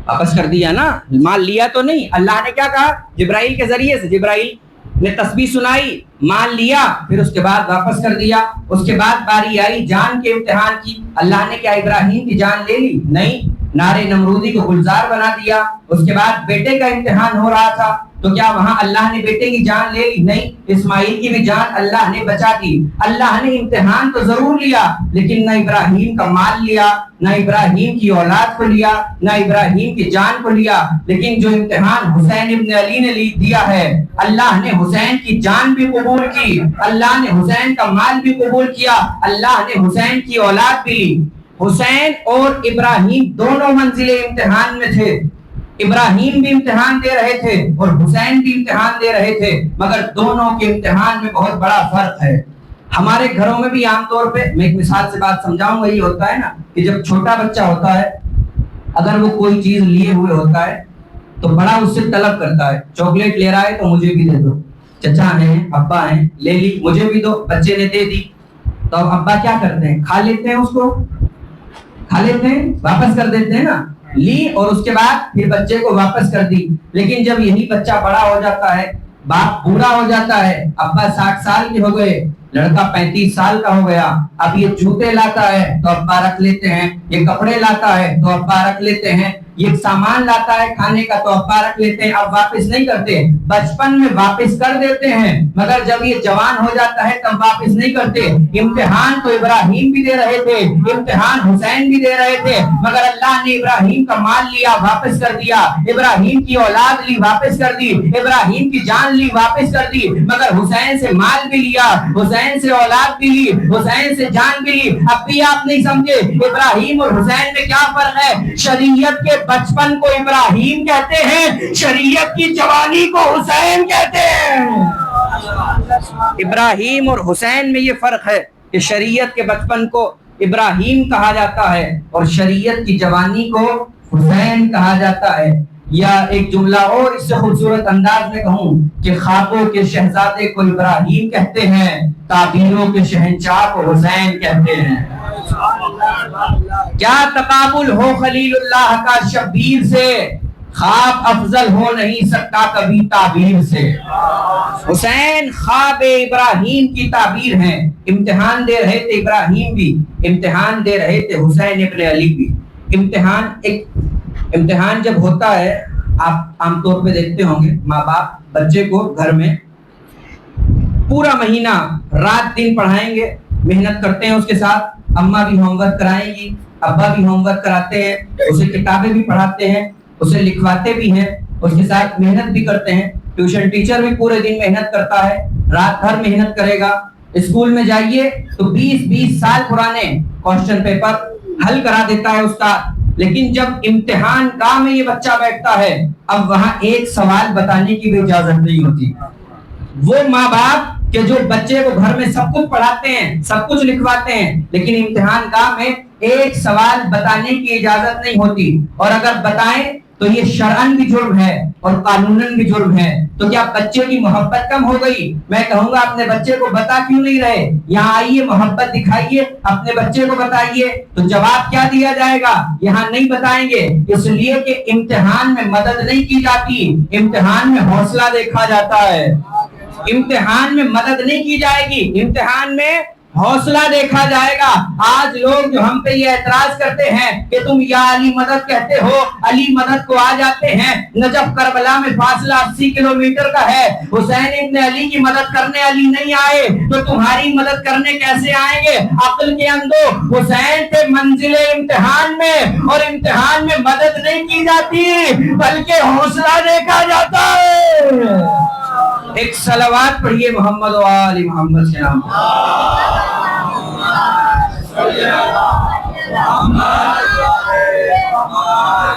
واپس کر دیا نا. مال لیا تو نہیں. اللہ نے کیا کہا؟ جبرائیل کے ذریعے سے جبرائیل نے تسبیح سنائی، مال لیا، پھر اس کے بعد واپس کر دیا. اس کے بعد باری آئی جان کے امتحان کی. اللہ نے کیا ابراہیم کی جان لے لی؟ نہیں. نارے نمرودی کو گلزار بنا دیا. اس کے بعد بیٹے کا امتحان ہو رہا تھا تو کیا وہاں اللہ نے بیٹے کی جان لے لی؟ نہیں. اسماعیل کی بھی جان اللہ نے بچا دی. اللہ نے امتحان تو ضرور لیا لیکن نہ ابراہیم کا مال لیا، نہ ابراہیم کی اولاد کو لیا، نہ ابراہیم کی جان کو لیا. لیکن جو امتحان حسین ابن علی نے دیا ہے، اللہ نے حسین کی جان بھی قبول کی، اللہ نے حسین کا مال بھی قبول کیا، اللہ نے حسین کی اولاد بھی لی. حسین اور ابراہیم دونوں منزل امتحان میں تھے. ابراہیم بھی امتحان دے رہے تھے اور حسین بھی امتحان دے رہے تھے، مگر دونوں کے امتحان میں بہت بڑا فرق ہے. ہمارے گھروں میں بھی عام طور پہ میں ایک مثال سے بات سمجھاؤں گا. یہ ہوتا ہے نا کہ جب چھوٹا بچہ ہوتا ہے، اگر وہ کوئی چیز لیے ہوئے ہوتا ہے تو بڑا اس سے طلب کرتا ہے. چاکلیٹ لے رہا ہے تو مجھے بھی دے دو، چچا ہیں ابا ہیں لے لی مجھے بھی دو. بچے نے دے دی تو ابا کیا کرتے ہیں؟ کھا لیتے ہیں، اس کو کھا لیتے ہیں، واپس کر دیتے ہیں نا. لی اور اس کے بعد پھر بچے کو واپس کر دی. لیکن جب یہی بچہ بڑا ہو جاتا ہے، باپ بوڑھا ہو جاتا ہے، ابا 60 سال کے ہو گئے، لڑکا 35 سال کا ہو گیا، اب یہ جوتے لاتا ہے تو ابا رکھ لیتے ہیں، یہ کپڑے لاتا ہے تو ابا رکھ لیتے ہیں، یہ سامان لاتا ہے کھانے کا تو ابا رکھ لیتے ہیں. اب واپس نہیں کرتے. بچپن میں واپس کر دیتے ہیں مگر جب یہ جوان ہو جاتا ہے تب واپس نہیں کرتے. امتحان تو ابراہیم بھی دے رہے تھے، امتحان حسین بھی دے رہے تھے، مگر اللہ نے ابراہیم کا مال لیا واپس کر دیا، ابراہیم کی اولاد لی واپس کر دی، ابراہیم کی جان لی واپس کر دی. مگر حسین سے مال بھی لیا، حسین سے اولاد بھی لی، حسین سے جان بھی لی. اب بھی آپ نہیں سمجھے ابراہیم اور حسین میں کیا فرق ہے؟ شریعت کے بچپن کو ابراہیم کہتے ہیں، شریعت کی جوانی کو حسین کہتے ہیں. ابراہیم اور حسین میں یہ فرق ہے کہ شریعت کے بچپن کو ابراہیم کہا جاتا ہے اور شریعت کی جوانی کو حسین کہا جاتا ہے. یا ایک جملہ اور اس سے خوبصورت انداز میں کہوں کہ خوابوں کے شہزادے کو ابراہیم کہتے ہیں، تعبیروں کے شہنشاہ کو حسین کہتے ہیں. کیا تقابل ہو خلیل اللہ کا شبیر سے، خواب افضل ہو نہیں سکتا کبھی تعبیر سے. حسین خواب ابراہیم کی تعبیر ہیں. امتحان دے رہے تھے ابراہیم بھی، امتحان دے رہے تھے حسین ابن علی بھی. امتحان جب ہوتا ہے، آپ عام طور پہ دیکھتے ہوں گے ماں باپ بچے کو گھر میں پورا مہینہ رات دن پڑھائیں گے، محنت کرتے ہیں اس کے ساتھ. اماں بھی ہوم ورک کرائیں گی، ابا بھی ہوم ورک کراتے ہیں، اسے کتابیں بھی پڑھاتے ہیں، اسے لکھواتے بھی ہیں، اس کے ساتھ محنت بھی کرتے ہیں. ٹیوشن ٹیچر بھی پورے دن محنت کرتا ہے، رات بھر محنت کرے گا. اسکول میں جائیے تو 20 سال پرانے کوسچن پیپر حل کرا دیتا ہے استاد. لیکن جب امتحان گاہ میں یہ بچہ بیٹھتا ہے، اب وہاں ایک سوال بتانے کی بھی اجازت نہیں ہوتی. وہ ماں باپ کہ جو بچے کو گھر میں سب کچھ پڑھاتے ہیں، سب کچھ لکھواتے ہیں، لیکن امتحان گاہ میں ایک سوال بتانے کی اجازت نہیں ہوتی. اور اگر بتائیں تو یہ شرعن بھی جرم ہے اور قانوناً بھی جرم ہے. تو کیا بچے کی محبت کم ہو گئی؟ میں کہوں گا اپنے بچے کو بتا کیوں نہیں رہے؟ یہاں آئیے، محبت دکھائیے، اپنے بچے کو بتائیے. تو جواب کیا دیا جائے گا؟ یہاں نہیں بتائیں گے، اس لیے کہ امتحان میں مدد نہیں کی جاتی، امتحان میں حوصلہ دیکھا جاتا ہے. امتحان میں مدد نہیں کی جائے گی، امتحان میں حوصلہ دیکھا جائے گا. آج لوگ جو ہم پہ یہ اعتراض کرتے ہیں کہ تم یا علی مدد کہتے ہو، علی مدد کو آ جاتے ہیں. نجف کربلا میں فاصلہ 80 کلومیٹر کا ہے، حسین ابن علی کی مدد کرنے علی نہیں آئے تو تمہاری مدد کرنے کیسے آئیں گے؟ عقل کے اندھو، حسین تھے منزل امتحان میں، اور امتحان میں مدد نہیں کی جاتی بلکہ حوصلہ دیکھا جاتا ہے. ایک صلوات پڑھیے محمد و آل محمد کے نام.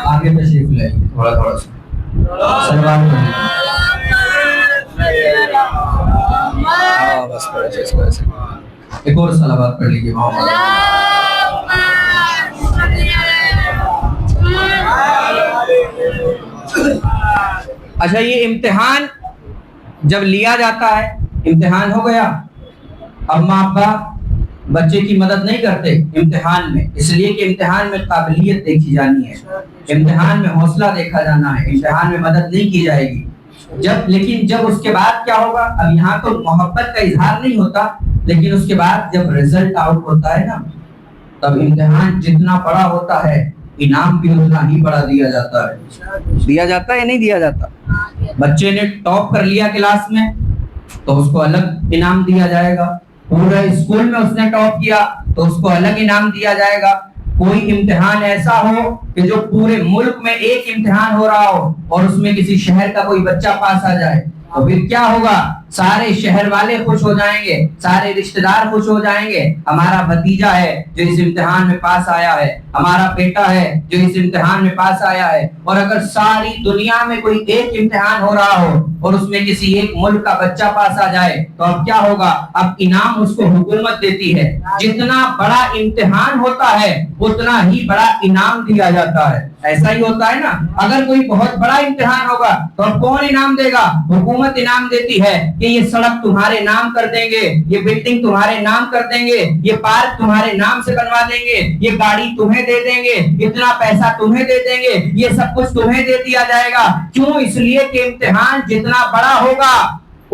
آگے تشریف لے تھوڑا سا صلوات پڑھیے. ایک اور صلوات پڑھ لیجیے محمد. اچھا یہ امتحان جب لیا جاتا ہے، امتحان ہو گیا، اب ماں باپ بچے کی مدد نہیں کرتے امتحان میں، اس لیے کہ امتحان میں قابلیت دیکھی جانی ہے، امتحان میں حوصلہ دیکھا جانا ہے، امتحان میں مدد نہیں کی جائے گی۔ لیکن جب اس کے بعد کیا ہوگا، اب یہاں تو محبت کا اظہار نہیں ہوتا، لیکن اس کے بعد جب رزلٹ آؤٹ ہوتا ہے نا، تب امتحان جتنا بڑا ہوتا ہے انعام بھی اتنا ہی بڑا دیا جاتا ہے۔ دیا جاتا ہے یا نہیں دیا جاتا؟ بچے نے ٹاپ کر لیا کلاس میں تو اس کو الگ انعام دیا جائے گا، پورے اسکول میں اس نے ٹاپ کیا تو اس کو الگ انعام دیا جائے گا۔ کوئی امتحان ایسا ہو کہ جو پورے ملک میں ایک امتحان ہو رہا ہو اور اس میں کسی شہر کا کوئی بچہ پاس آ جائے تو پھر کیا ہوگا، سارے شہر والے خوش ہو جائیں گے، سارے رشتہ دار خوش ہو جائیں گے، ہمارا بھتیجا ہے جو اس امتحان میں پاس آیا ہے، ہمارا بیٹا ہے جو اس امتحان میں پاس آیا ہے۔ اور اگر ساری دنیا میں کوئی ایک امتحان ہو رہا ہو اور اس میں کسی ایک ملک کا بچہ پاس آ جائے تو اب کیا ہوگا، اب انعام اس کو حکومت دیتی ہے، جتنا بڑا امتحان ہوتا ہے اتنا ہی بڑا انعام دیا جاتا ہے۔ ایسا ہی ہوتا ہے نا، اگر کوئی بہت بڑا امتحان ہوگا تو اب کون انعام دے گا؟ حکومت انعام دیتی ہے کہ یہ سڑک تمہارے نام کر دیں گے، یہ بلڈنگ تمہارے نام کر دیں گے، یہ پارک تمہارے نام سے بنوا دیں گے، یہ گاڑی تمہیں دے دیں گے، اتنا پیسہ تمہیں دے دیں گے، یہ سب کچھ تمہیں دے دیا جائے گا۔ کیوں؟ اس لیے کہ امتحان جتنا بڑا ہوگا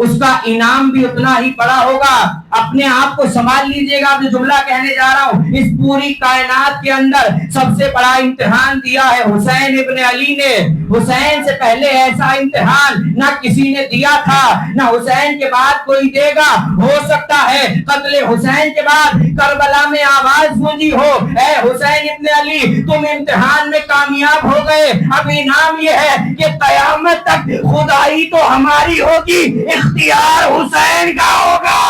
اس کا انعام بھی اتنا ہی بڑا ہوگا۔ اپنے آپ کو سنبھال لیجئے گا، جو جملہ کہنے جا رہا ہوں، اس پوری کائنات کے اندر سب سے بڑا امتحان دیا ہے حسین ابن علی نے۔ حسین سے پہلے ایسا امتحان نہ کسی نے دیا تھا، نہ حسین کے بعد کوئی دے گا۔ ہو سکتا ہے قتل حسین کے بعد کربلا میں آواز گونجی ہو، اے حسین ابن علی تم امتحان میں کامیاب ہو گئے، اب انعام یہ ہے کہ قیامت تک خدائی تو ہماری ہوگی، اختیار حسین کا ہوگا۔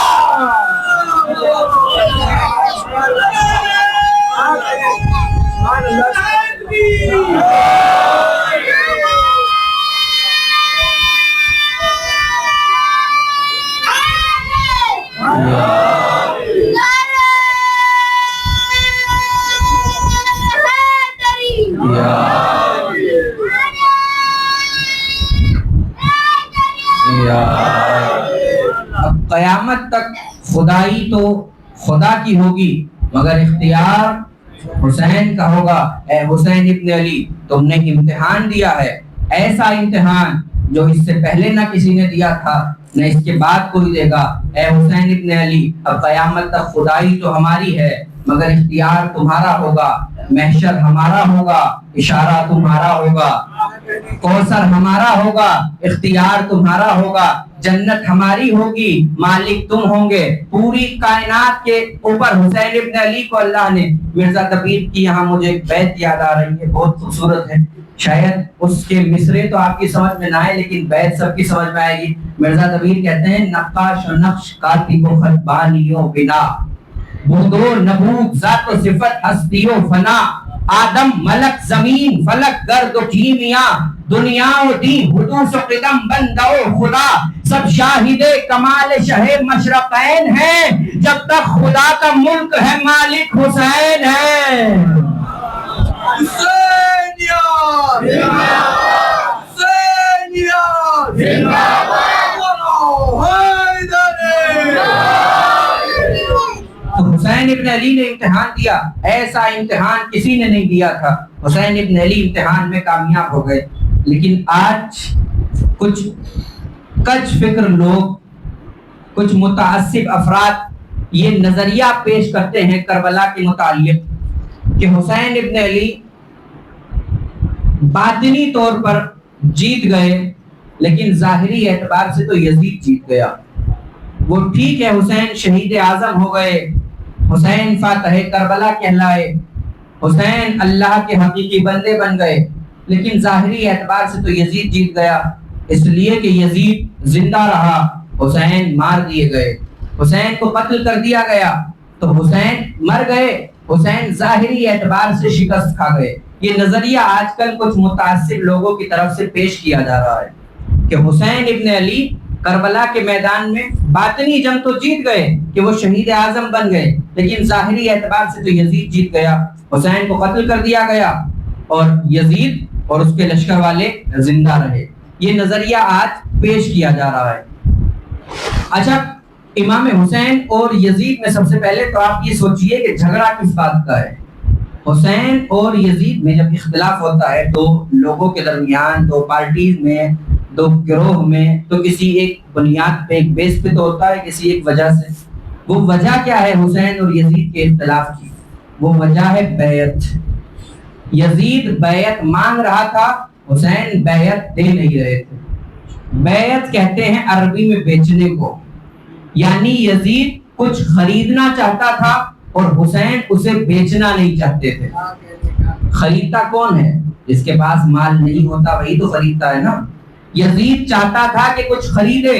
اب قیامت تک خدائی تو خدا کی ہوگی مگر اختیار حسین کا ہوگا۔ اے حسین ابن علی تم نے امتحان دیا ہے، ایسا امتحان جو اس سے پہلے نہ کسی نے دیا تھا نہ اس کے بعد کوئی دے گا۔ اے حسین ابن علی اب قیامت تک خدائی تو ہماری ہے مگر اختیار تمہارا ہوگا، محشر ہمارا ہوگا، اشارہ تمہارا ہوگا، کوثر ہمارا ہوگا، اختیار تمہارا ہوگا، جنت ہماری ہوگی، مالک تم ہوں گے۔ پوری کائنات کے اوپر حسین ابن علی کو اللہ نے، مرزا دبیر کی یہاں مجھے ایک بیت یاد آ رہی ہے، بہت خوبصورت ہے، شاید اس کے مصرے تو آپ کی سمجھ میں نہ آئے لیکن بیت سب کی سمجھ میں آئے گی۔ مرزا دبیر کہتے ہیں نقاش و نقش کاتب و خط بانیوں بنا، بود و نبوت ذات و صفت ہستی و فنا، آدم ملک زمین فلک گرد و کیمیا، دنیا و دین حدوث و قدم بندہ و خدا، سب شاہد کمال شہ مشرقین ہیں، جب تک خدا کا ملک ہے مالک حسین ہے۔ حسین ابن علی نے امتحان دیا، ایسا امتحان کسی نے نہیں دیا تھا، حسین ابن علی امتحان میں کامیاب ہو گئے۔ لیکن آج کچھ کج فکر لوگ، کچھ متعصب افراد یہ نظریہ پیش کرتے ہیں کربلا کے متعلق کہ حسین ابن علی باطنی طور پر جیت گئے لیکن ظاہری اعتبار سے تو یزید جیت گیا۔ وہ ٹھیک ہے حسین شہید اعظم ہو گئے، حسین فاتح کربلا کہلائے، حسین اللہ کے حقیقی بندے بن گئے، لیکن ظاہری اعتبار سے تو یزید جیت گیا، اس لیے کہ یزید زندہ رہا، حسین مار دیے گئے، حسین کو قتل کر دیا گیا تو حسین مر گئے، حسین ظاہری اعتبار سے شکست کھا گئے۔ یہ نظریہ آج کل کچھ متعصب لوگوں کی طرف سے پیش کیا جا رہا ہے کہ حسین ابن علی کربلا کے میدان میں باطنی جنگ تو جیت گئے کہ وہ شہید اعظم بن گئے، لیکن ظاہری اعتبار سے تو یزید جیت گیا، حسین کو قتل کر دیا گیا اور یزید اور اس کے لشکر والے زندہ رہے۔ یہ نظریہ آج پیش کیا جا رہا ہے۔ اچھا، امام حسین اور یزید میں سب سے پہلے تو آپ یہ سوچئے کہ جھگڑا کس بات کا ہے۔ حسین اور یزید میں جب اختلاف ہوتا ہے دو لوگوں کے درمیان، دو پارٹیز میں، دو گروہ میں، تو کسی ایک بنیاد پہ، ایک بیس پہ تو ہوتا ہے، کسی ایک وجہ سے۔ وہ وجہ کیا ہے حسین اور یزید کے اختلاف کی؟ وہ وجہ ہے بیعت۔ یزید بیعت مانگ رہا تھا، حسین بیعت دے نہیں رہے تھے۔ بیعت کہتے ہیں عربی میں بیچنے کو، یعنی یزید کچھ خریدنا چاہتا تھا اور حسین اسے بیچنا نہیں چاہتے تھے۔ خریدتا کون ہے؟ جس کے پاس مال نہیں ہوتا وہی تو خریدتا ہے نا۔ یزید چاہتا تھا کہ کچھ خریدے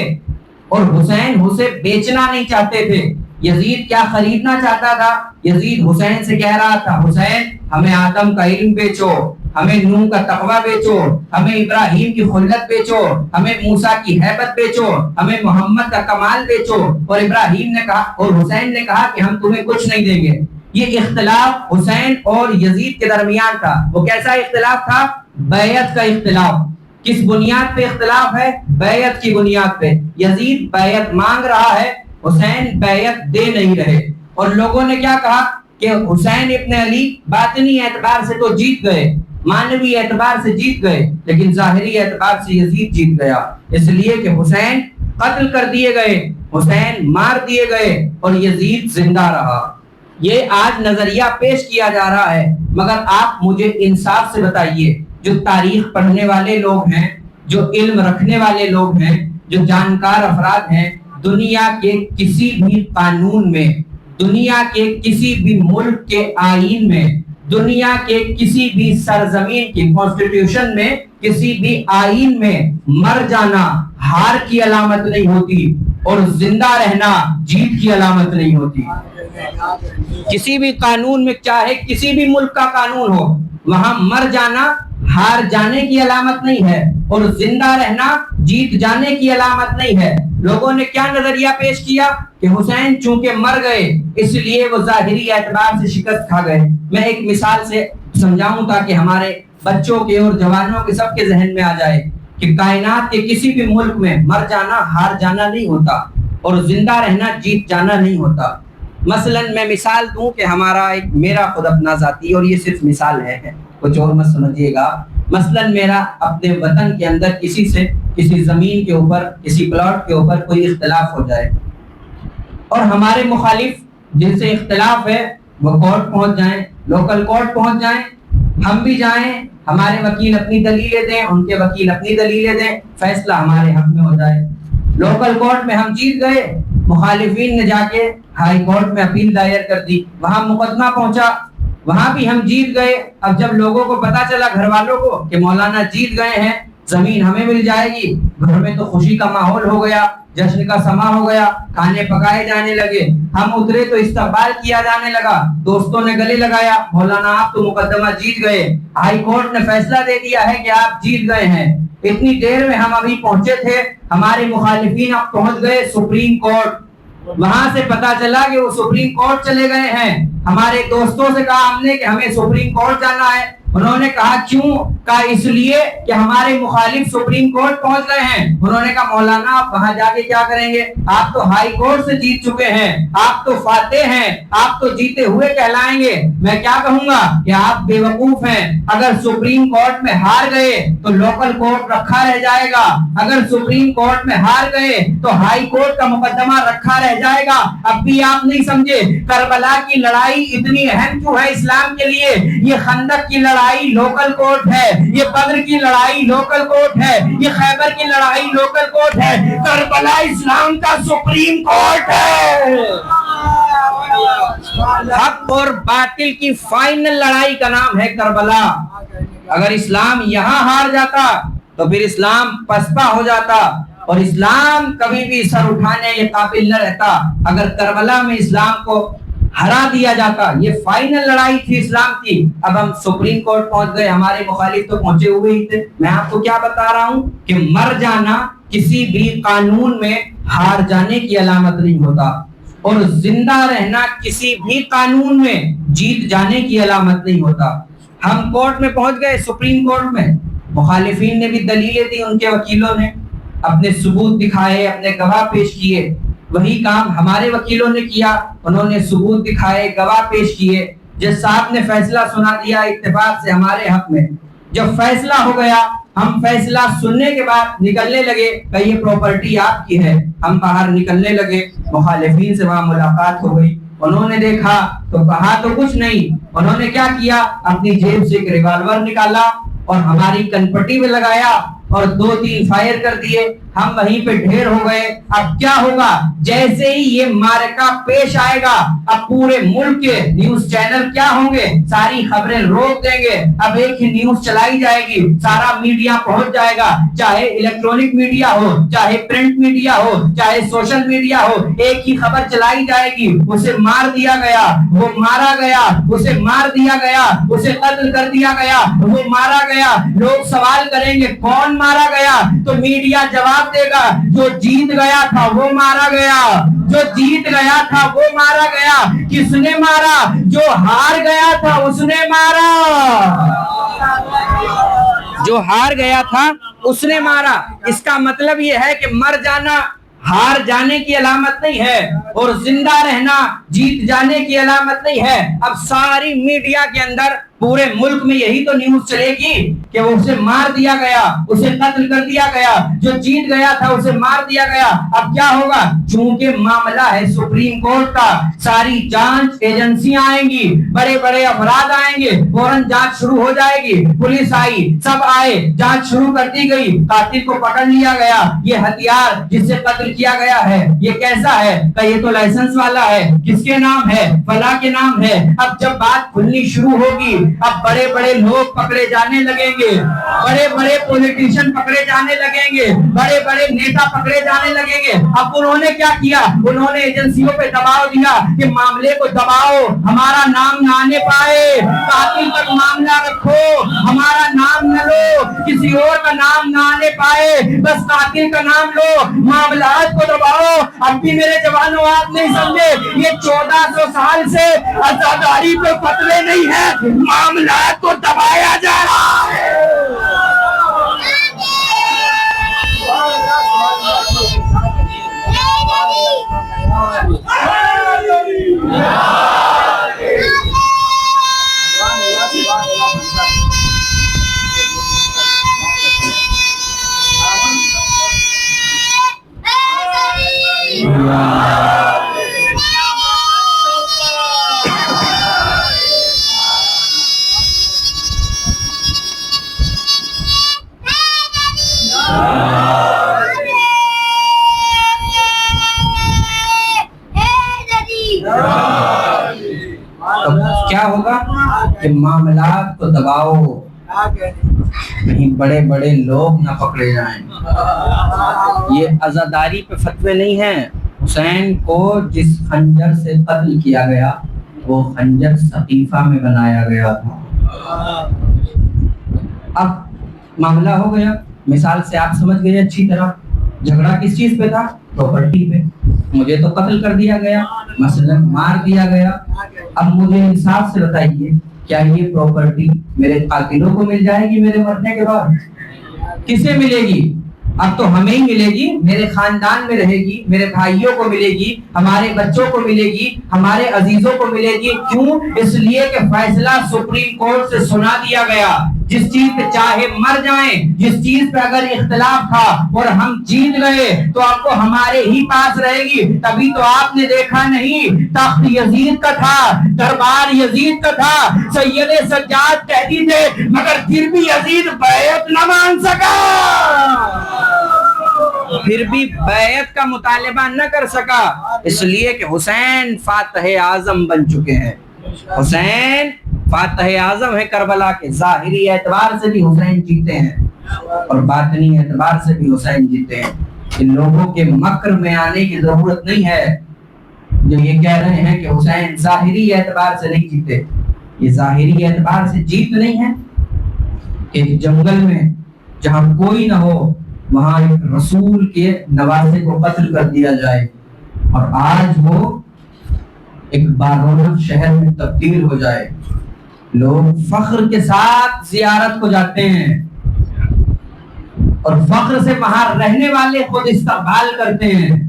اور حسین اسے بیچنا نہیں چاہتے تھے۔ یزید کیا خریدنا چاہتا تھا؟ یزید حسین سے کہہ رہا تھا، حسین ہمیں آدم کا علم بیچو، ہمیں نوح کا تقوی بیچو، ہمیں ابراہیم کی خلت بیچو، ہمیں موسیٰ کی ہیبت بیچو، ہمیں محمد کا کمال بیچو۔ اور ابراہیم نے کہا اور حسین نے کہا کہ ہم تمہیں کچھ نہیں دیں گے۔ یہ اختلاف حسین اور یزید کے درمیان تھا۔ وہ کیسا اختلاف تھا؟ بیعت کا اختلاف۔ کس بنیاد پہ اختلاف ہے؟ بیعت کی بنیاد پہ۔ یزید بیعت مانگ رہا ہے، حسین بیعت دے نہیں رہے۔ اور لوگوں نے کیا کہا کہ حسین ابن علی باطنی اعتبار سے تو جیت گئے، معنوی اعتبار سے جیت گئے، لیکن ظاہری اعتبار سے یزید جیت گیا، اس لیے کہ حسین قتل کر دیے گئے، حسین مار دیے گئے اور یزید زندہ رہا۔ یہ آج نظریہ پیش کیا جا رہا ہے، مگر آپ مجھے انصاف سے بتائیے، جو تاریخ پڑھنے والے لوگ ہیں، جو علم رکھنے والے لوگ ہیں، جو جانکار افراد ہیں، دنیا کے کسی بھی قانون میں، دنیا کے کسی بھی ملک کے آئین میں، دنیا کے کسی بھی سرزمین کی کانسٹیٹیوشن میں، کسی بھی آئین میں مر جانا ہار کی علامت نہیں ہوتی اور زندہ رہنا جیت کی علامت نہیں ہوتی۔ کسی بھی قانون میں، چاہے کسی بھی ملک کا قانون ہو، وہاں مر جانا ہار جانے کی علامت نہیں ہے اور زندہ رہنا جیت جانے کی علامت نہیں ہے۔ لوگوں نے کیا نظریہ پیش کیا کہ حسین چونکہ مر گئے اس لیے وہ ظاہری اعتبار سے شکست کھا گئے۔ میں ایک مثال سے سمجھاؤں تاکہ ہمارے بچوں کے اور جوانوں کے سب کے ذہن میں آ جائے کہ کائنات کے کسی بھی ملک میں مر جانا ہار جانا نہیں ہوتا اور زندہ رہنا جیت جانا نہیں ہوتا۔ مثلا میں مثال دوں کہ میرا خود اپنا ذاتی، اور یہ صرف مثال ہے، کچھ اور مت سمجھیے گا۔ مثلا میرا اپنے وطن کے اندر کسی سے کسی زمین کے اوپر، کسی پلاٹ کے اوپر کوئی اختلاف ہو جائے اور ہمارے مخالف جن سے اختلاف ہے وہ کورٹ پہنچ جائیں، لوکل کورٹ پہنچ جائیں، ہم بھی جائیں، ہمارے وکیل اپنی دلیلیں دیں، ان کے وکیل اپنی دلیلیں دیں، فیصلہ ہمارے حق میں ہو جائے۔ لوکل کورٹ میں ہم جیت گئے، مخالفین نے جا کے ہائی کورٹ میں اپیل دائر کر دی، وہاں مقدمہ پہنچا، وہاں بھی ہم جیت گئے۔ اب جب لوگوں کو پتا چلا، گھر والوں کو، کہ مولانا جیت گئے ہیں، زمین ہمیں مل جائے گی، گھر میں تو خوشی کا ماحول ہو گیا، جشن کا سما ہو گیا، کھانے پکائے جانے لگے، ہم اترے تو استقبال کیا جانے لگا، دوستوں نے گلے لگایا، مولانا آپ تو مقدمہ جیت گئے، ہائی کورٹ نے فیصلہ دے دیا ہے کہ آپ جیت گئے ہیں۔ اتنی دیر میں ہم ابھی پہنچے تھے، ہمارے مخالفین اب پہنچ گئے سپریم کورٹ، وہاں سے پتا چلا کہ وہ سپریم کورٹ چلے گئے ہیں۔ ہمارے دوستوں سے کہا ہم نے کہ ہمیں سپریم کورٹ جانا ہے، انہوں نے کہا کیوں؟ کہا اس لیے کہ ہمارے مخالف سپریم کورٹ پہنچ گئے ہیں۔ انہوں نے کہا مولانا آپ وہاں جا کے کیا کریں گے؟ آپ تو ہائی کورٹ سے جیت چکے ہیں، آپ تو فاتح ہیں، آپ تو جیتے ہوئے کہلائیں گے۔ میں کیا کہوں گا کہ آپ بے وقوف ہیں، اگر سپریم کورٹ میں ہار گئے تو لوکل کورٹ رکھا رہ جائے گا، اگر سپریم کورٹ میں ہار گئے تو ہائی کورٹ کا مقدمہ رکھا رہ جائے گا۔ اب بھی آپ نہیں سمجھے کربلا کی لڑائی اتنی اہم کیوں ہے اسلام کے لیے؟ یہ خندق کی لڑائی لوکل کورٹ ہے، یہ بدر کی لڑائی لوکل کورٹ ہے، یہ خیبر کی لڑائی لوکل کورٹ ہے، کربلا اسلام کا سپریم کورٹ ہے۔ حق اور باطل کی فائنل لڑائی کا نام ہے کربلا۔ اگر اسلام یہاں ہار جاتا تو پھر اسلام پسپا ہو جاتا اور اسلام کبھی بھی سر اٹھانے کے قابل نہ رہتا۔ اگر کربلا میں اسلام کو ہرا دیا جاتا، یہ فائنل لڑائی تھی اسلام کی۔ اب ہم سپریم کورٹ پہنچ گئے، ہمارے مخالف تو پہنچے ہوئے ہی تھے۔ میں آپ کو کیا بتا رہا ہوں کہ مر جانا کسی بھی قانون میں ہار جانے کی علامت نہیں ہوتا اور زندہ رہنا کسی بھی قانون میں جیت جانے کی علامت نہیں ہوتا۔ ہم کورٹ میں پہنچ گئے، سپریم کورٹ میں، مخالفین نے بھی دلیلیں دی، ان کے وکیلوں نے اپنے ثبوت دکھائے، اپنے گواہ پیش کیے. وہی کام ہمارے وکیلوں نے کیا، انہوں نے ثبوت دکھائے، گواہ پیش کیے. جج صاحب نے فیصلہ سنا دیا اتفاق سے ہمارے حق میں. جب فیصلہ ہو گیا، ہم فیصلہ سننے کے بعد نکلنے لگے کہ یہ پراپرٹی آپ کی ہے. ہم باہر نکلنے لگے، مخالفین سے وہاں ملاقات ہو گئی. انہوں نے دیکھا تو کہا تو کچھ نہیں. انہوں نے کیا کیا، اپنی جیب سے ایک ریوالور نکالا اور ہماری کنپٹی میں لگایا اور 2-3 فائر کر دیے. ہم وہیں پہ ڈھیر ہو گئے. اب کیا ہوگا، جیسے ہی یہ معرکہ پیش آئے گا، اب پورے ملک کے نیوز چینل کیا ہوں گے، ساری خبریں روک دیں گے. اب ایک ہی نیوز چلائی جائے گی، سارا میڈیا پہنچ جائے گا، چاہے الیکٹرونک میڈیا ہو، چاہے پرنٹ میڈیا ہو، چاہے سوشل میڈیا ہو. ایک ہی خبر چلائی جائے گی، اسے مار دیا گیا، وہ مارا گیا، اسے مار دیا گیا، اسے قتل کر دیا گیا، وہ مارا گیا. لوگ سوال کریں گے کون مارا گیا، تو میڈیا جواب دے گا جو جیت گیا تھا وہ مارا گیا، جو جیت گیا تھا وہ مارا گیا. کس نے مارا؟ جو ہار گیا تھا اس نے مارا، جو ہار گیا تھا اس نے مارا. اس کا مطلب یہ ہے کہ مر جانا ہار جانے کی علامت نہیں ہے، اور زندہ رہنا جیت جانے کی علامت نہیں ہے. اب ساری میڈیا کے اندر پورے ملک میں یہی تو نیوز چلے گی کہ وہ اسے مار دیا گیا، اسے قتل کر دیا گیا، جو جیت گیا تھا اسے مار دیا گیا. اب کیا ہوگا، چونکہ معاملہ ہے سپریم کورٹ کا، ساری جانچ ایجنسیاں آئیں گی، بڑے بڑے افراد آئیں گے، فوراً جانچ شروع ہو جائے گی. پولیس آئی، سب آئے، جانچ شروع کر دی گئی، قاتل کو پکڑ لیا گیا. یہ ہتھیار جس سے قتل کیا گیا ہے یہ کیسا ہے، کہ یہ تو لائسنس والا ہے، کس کے نام ہے، فلاں کے نام ہے. اب جب بات کھلنی شروع ہوگی، اب بڑے بڑے لوگ پکڑے جانے لگیں گے، بڑے بڑے پولیٹیشین پکڑے جانے لگیں گے، بڑے بڑے نیتا پکڑے جانے لگیں گے. اب انہوں نے کیا کیا، انہوں نے ایجنسیوں پہ دباؤ دیا کہ معاملے کو دباؤ، ہمارا نام نہ آنے پائے، قاتل تک معاملہ رکھو، ہمارا نام نہ لو، کسی اور کا نام نہ آنے پائے، بس قاتل کا نام لو، معاملات کو دباؤ. اب بھی میرے جوانوں آپ نہیں سمجھے، یہ 1400 سال سے عزاداری پہ فتوے نہیں ہے، معاملات کو دبایا جا رہا ہے. کیا ہوگا کہ معاملات کو دباؤ، کہیں بڑے بڑے لوگ نہ پکڑے جائیں. یہ عزاداری پہ فتوے نہیں ہیں. حسین کو جس خنجر سے قتل کیا گیا وہ خنجر صحیفہ میں بنایا گیا تھا. اب معاملہ ہو گیا، مثال سے آپ سمجھ گئے اچھی طرح. جھگڑا کس چیز پہ تھا؟ پراپرٹی پہ. مجھے تو قتل کر دیا گیا، مثلا مار دیا گیا. اب مجھے انصاف سے بتائیے، کیا یہ پراپرٹی میرے قاتلوں کو مل جائے گی میرے مرنے کے بعد؟ کسے ملے گی؟ اب تو ہمیں ہی ملے گی، میرے خاندان میں رہے گی، میرے بھائیوں کو ملے گی، ہمارے بچوں کو ملے گی، ہمارے عزیزوں کو ملے گی. کیوں؟ اس لیے کہ فیصلہ سپریم کورٹ سے سنا دیا گیا. جس چیز پہ چاہے مر جائیں، جس چیز پہ اگر اختلاف تھا اور ہم جیت گئے تو آپ کو ہمارے ہی پاس رہے گی. تبھی تو آپ نے دیکھا نہیں، تخت یزید کا تھا، دربار یزید کا تھا، سید سجاد قیدی تھے، مگر پھر بھی یزید بیعت نہ مان سکا، پھر بھی بیعت کا مطالبہ نہ کر سکا. اس لیے کہ حسین فاتح اعظم بن چکے ہیں. حسین فاتح اعظم ہے کربلا کے. ظاہری اعتبار سے بھی حسین جیتے ہیں اور باطنی اعتبار سے بھی حسین جیتے ہیں. ان لوگوں کے مکر میں آنے کی ضرورت نہیں ہے جو یہ کہہ رہے ہیں کہ حسین ظاہری اعتبار سے نہیں جیتے. یہ ظاہری اعتبار سے جیت نہیں ہے. ایک جنگل میں جہاں کوئی نہ ہو وہاں ایک رسول کے نواسے کو قتل کر دیا جائے اور آج وہ ایک بارونق شہر میں تبدیل ہو جائے. لوگ فخر کے ساتھ زیارت کو جاتے ہیں. اور فخر سے وہاں رہنے والے خود استقبال کرتے ہیں.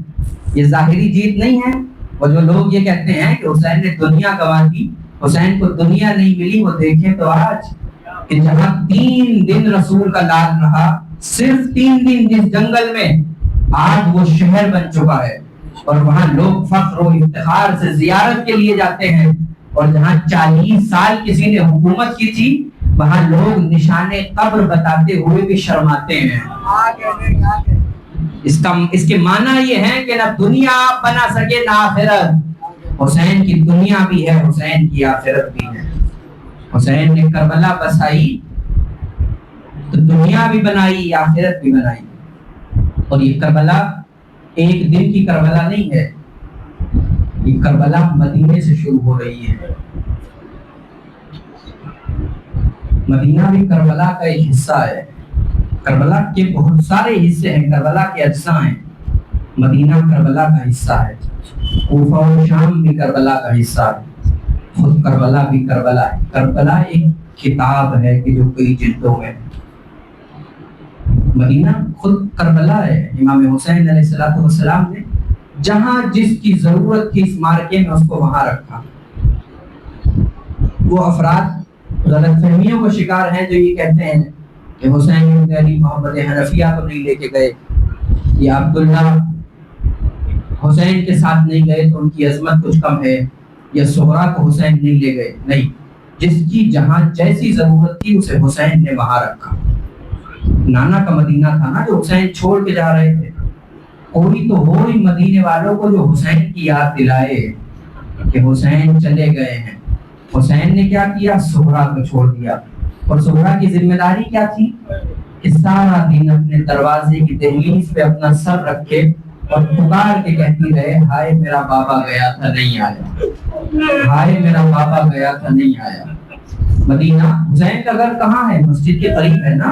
یہ ظاہری جیت نہیں ہے. وہ جو لوگ یہ کہتے ہیں کہ حسین نے دنیا گنوا دی, حسین کو دنیا نہیں ملی, وہ دیکھیں تو آج کہ جہاں 3 دن رسول کا لاج رہا, صرف 3 دن جس جنگل میں, آج وہ شہر بن چکا ہے اور وہاں لوگ فخر و افتخار سے زیارت کے لیے جاتے ہیں. اور جہاں 40 سال کسی نے حکومت کی تھی, وہاں لوگ نشان قبر بتاتے ہوئے بھی شرماتے ہیں. اس کے معنی یہ ہے کہ نہ دنیا آپ بنا سکے نہ آخرت. حسین کی دنیا بھی ہے, حسین کی آخرت بھی ہے. حسین نے کربلا بسائی تو دنیا بھی بنائی, آخرت بھی بنائی. اور یہ کربلا ایک دن کی کربلا نہیں ہے, یہ کربلا مدینے سے شروع ہو رہی ہے. مدینہ بھی کربلا کا ایک حصہ ہے. کربلا کے بہت سارے حصے ہیں, کربلا کے اجزاء ہیں. مدینہ کربلا کا حصہ ہے, کوفہ و شام بھی کربلا کا حصہ ہے, خود کربلا بھی کربلا ہے. کربلا ایک کتاب ہے کہ جو کئی جلدوں میں. مدینہ خود کربلا ہے. امام حسین علیہ السلام نے جہاں جس کی ضرورت تھی اس مارکے میں اس کو وہاں رکھا. وہ افراد غلط فہمیوں کا شکار ہیں جو یہ کہتے ہیں کہ حسین بن علی محمد حنفیہ کو نہیں لے کے گئے, یا عبداللہ حسین کے ساتھ نہیں گئے تو ان کی عظمت کچھ کم ہے, یا سغرا کو حسین نہیں لے گئے. نہیں, جس کی جہاں جیسی ضرورت تھی اسے حسین نے وہاں رکھا. نانا کا مدینہ تھا نا جو حسین چھوڑ کے جا رہے تھے. کوئی تو ہو ہی مدینے والوں کو جو حسین کی یاد دلائے کہ حسین چلے گئے ہیں. حسین نے کیا کیا, سغرا کو چھوڑ دیا. اور سغرا کی ذمہ داری کیا تھی کہ سارا دن اپنے دروازے کی دہلیز پہ اپنا سر رکھے اور پکار کے کہتی رہے, ہائے میرا بابا گیا تھا نہیں آیا, ہائے میرا بابا گیا تھا نہیں آیا. مدینہ حسین کا گھر کہاں ہے, مسجد کے قریب ہے نا.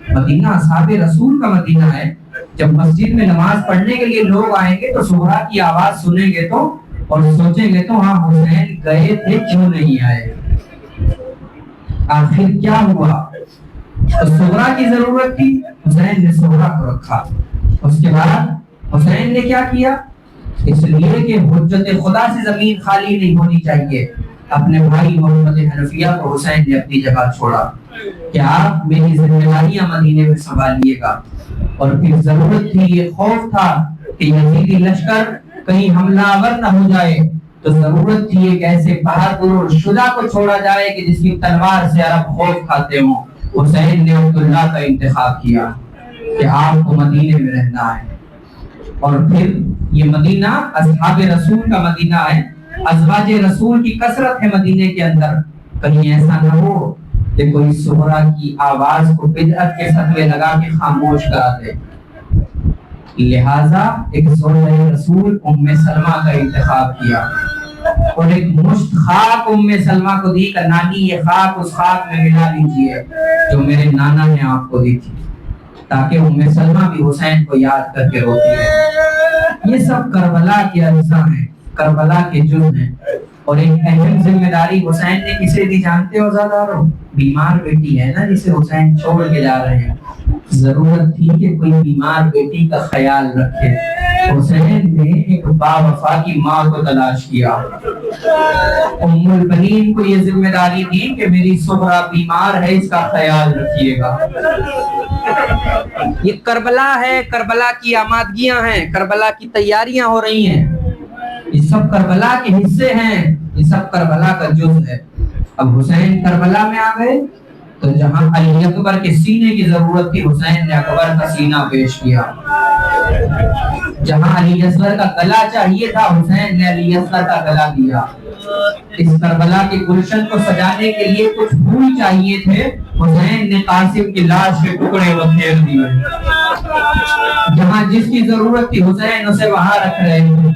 مدینہ اصحاب رسول کا مدینہ ہے. جب مسجد میں نماز پڑھنے کے لیے لوگ آئیں گے تو سغرا کی آواز سنیں گے تو اور سوچیں گے تو ہاں حسین گئے تھے کیوں نہیں آئے, آخر کیا ہوا. تو سغرا کی ضرورت تھی, حسین نے سغرا کو رکھا. اس کے بعد حسین نے کیا کیا, اس لیے کہ حجت خدا سے زمین خالی نہیں ہونی چاہیے, اپنے بھائی محمد حنفیہ کو حسین نے اپنی جگہ چھوڑا کہ آپ میری ذمہ داریاں مدینے میں سنبھالیے گا. اور پھر ضرورت تھی, یہ خوف تھا کہ یزیدی لشکر کہیں حملہ آور نہ ہو جائے, تو ضرورت تھی ایک ایسے بہادر اور شجاع کو چھوڑا جائے کہ جس کی تلوار سے عرب خوف کھاتے ہوں. حسین نے عبداللہ کا انتخاب کیا کہ آپ کو مدینے میں رہنا ہے. اور پھر یہ مدینہ اصحاب رسول کا مدینہ ہے, ازواج رسول کی کثرت ہے مدینے کے اندر. کہیں ایسا نہ ہو کہ کوئی سغرا کی آواز کو بدعت کے فتوے لگا کے خاموش کرا دے. لہذا ایک زوجہ رسول ام سلمہ کا انتخاب کیا اور ایک مشت خاک ام سلمہ کو دی کہ نانی یہ خاک اس خاک میں ملا لیجئے جو میرے نانا نے آپ کو دی تھی, تاکہ ام سلمہ بھی حسین کو یاد کر کے روتی رہے. یہ سب کربلا کے اجزاء ہیں, کربلا کے جز ہیں. اور ایک اہم ذمہ داری حسین نے کسے دی جانتے ہو زادارو, بیمار بیٹی ہے نا جسے حسین چھوڑ کے جا رہے ہیں. ضرورت تھی کہ کوئی بیمار بیٹی کا خیال رکھے. حسین نے ایک باوفا کی ماں کو تلاش کیا. ام البنین کو یہ ذمہ داری دی کہ میری سغرا بیمار ہے, اس کا خیال رکھیے گا. یہ کربلا ہے, کربلا کی آمادگیاں ہیں, کربلا کی تیاریاں ہو رہی ہیں. یہ سب کربلا کے حصے ہیں, یہ سب کربلا کا جز ہے. اب حسین کربلا میں آ گئے تو جہاں علی اکبر کے سینے کی ضرورت تھی حسین نے اکبر کا سینہ پیش کیا. جہاں علی اصغر کا گلا چاہیے تھا حسین نے علی اصغر کا گلا دیا. اس کربلا کے گلشن کو سجانے کے لیے کچھ پھول چاہیے تھے, حسین نے قاسم کی لاش کے ٹکڑے بکھیر دیے. جہاں جس کی ضرورت تھی حسین اسے وہاں رکھ رہے تھے.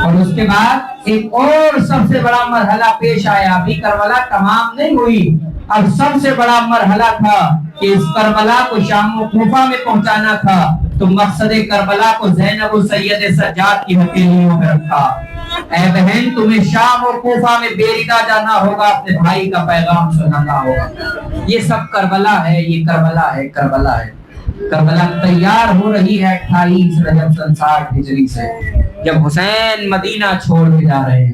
اور اس کے بعد ایک اور سب سے بڑا مرحلہ پیش آیا. ابھی کربلا تمام نہیں ہوئی, اب سب سے بڑا مرحلہ تھا کہ اس کربلا کو شام و کوفہ میں پہنچانا تھا. تو مقصد کربلا کو زینب السید سجاد کی ہتھیلیوں میں رکھا. اے بہن تمہیں شام اور کوفہ میں بیریدہ جانا ہوگا, اپنے بھائی کا پیغام سنانا ہوگا. یہ سب کربلا ہے, یہ کربلا ہے, کربلا ہے. کربلا تیار ہو رہی ہے 28 رجب سن 60 ہجری سے، جب حسین مدینہ چھوڑ کے جا رہے ہیں۔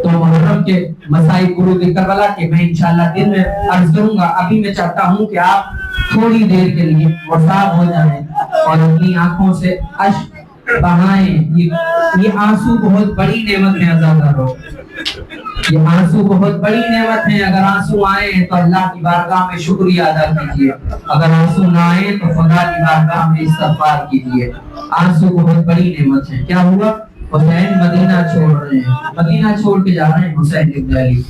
تو محرم کے مسائل قرود کربلا کے میں انشاءاللہ دن میں عرض کروں گا۔ ابھی میں چاہتا ہوں کہ آپ تھوڑی دیر کے لیے وفات ہو جائیں اور اپنی آنکھوں سے اشک بہائیں۔ یہ آنسو بہت بڑی نعمت ہے عزیزانو، یہ آنسو بہت بڑی نعمت ہے۔ اگر آنسو آئے تو اللہ کی بارگاہ میں شکریہ ادا کیجیے، اگر آنسو نہ آئے تو خدا کی بارگاہ میں استغفار کیجیے۔ آنسو بہت بڑی نعمت ہے۔ کیا ہوا؟ حسین مدینہ چھوڑ رہے ہیں، مدینہ چھوڑ کے جا رہے ہیں حسین ابن علی۔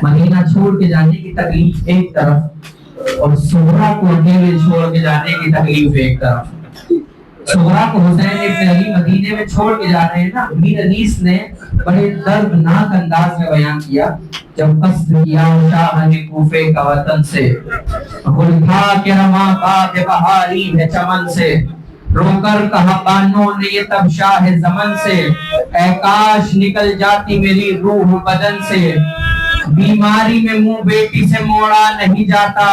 مدینہ چھوڑ کے جانے کی تکلیف ایک طرف اور صغرا کو اکیلے چھوڑ کے جانے کی تکلیف ایک طرف۔ صغرا کو حسین ابن علی مدینے میں چھوڑ کے جا رہے ہیں نا، میر انیس نے بڑے دردناک انداز میں بیان کیا جب قصد کیا شاہ نے کوفے کا وطن سے، گل تھا کہ رواں باد بہاری ہے چمن سے، رو کر کہا بانوں نے یہ تب شاہ زمن سے، اے کاش نکل جاتی میری روح بدن سے، بیماری میں منہ بیٹی سے موڑا نہیں جاتا،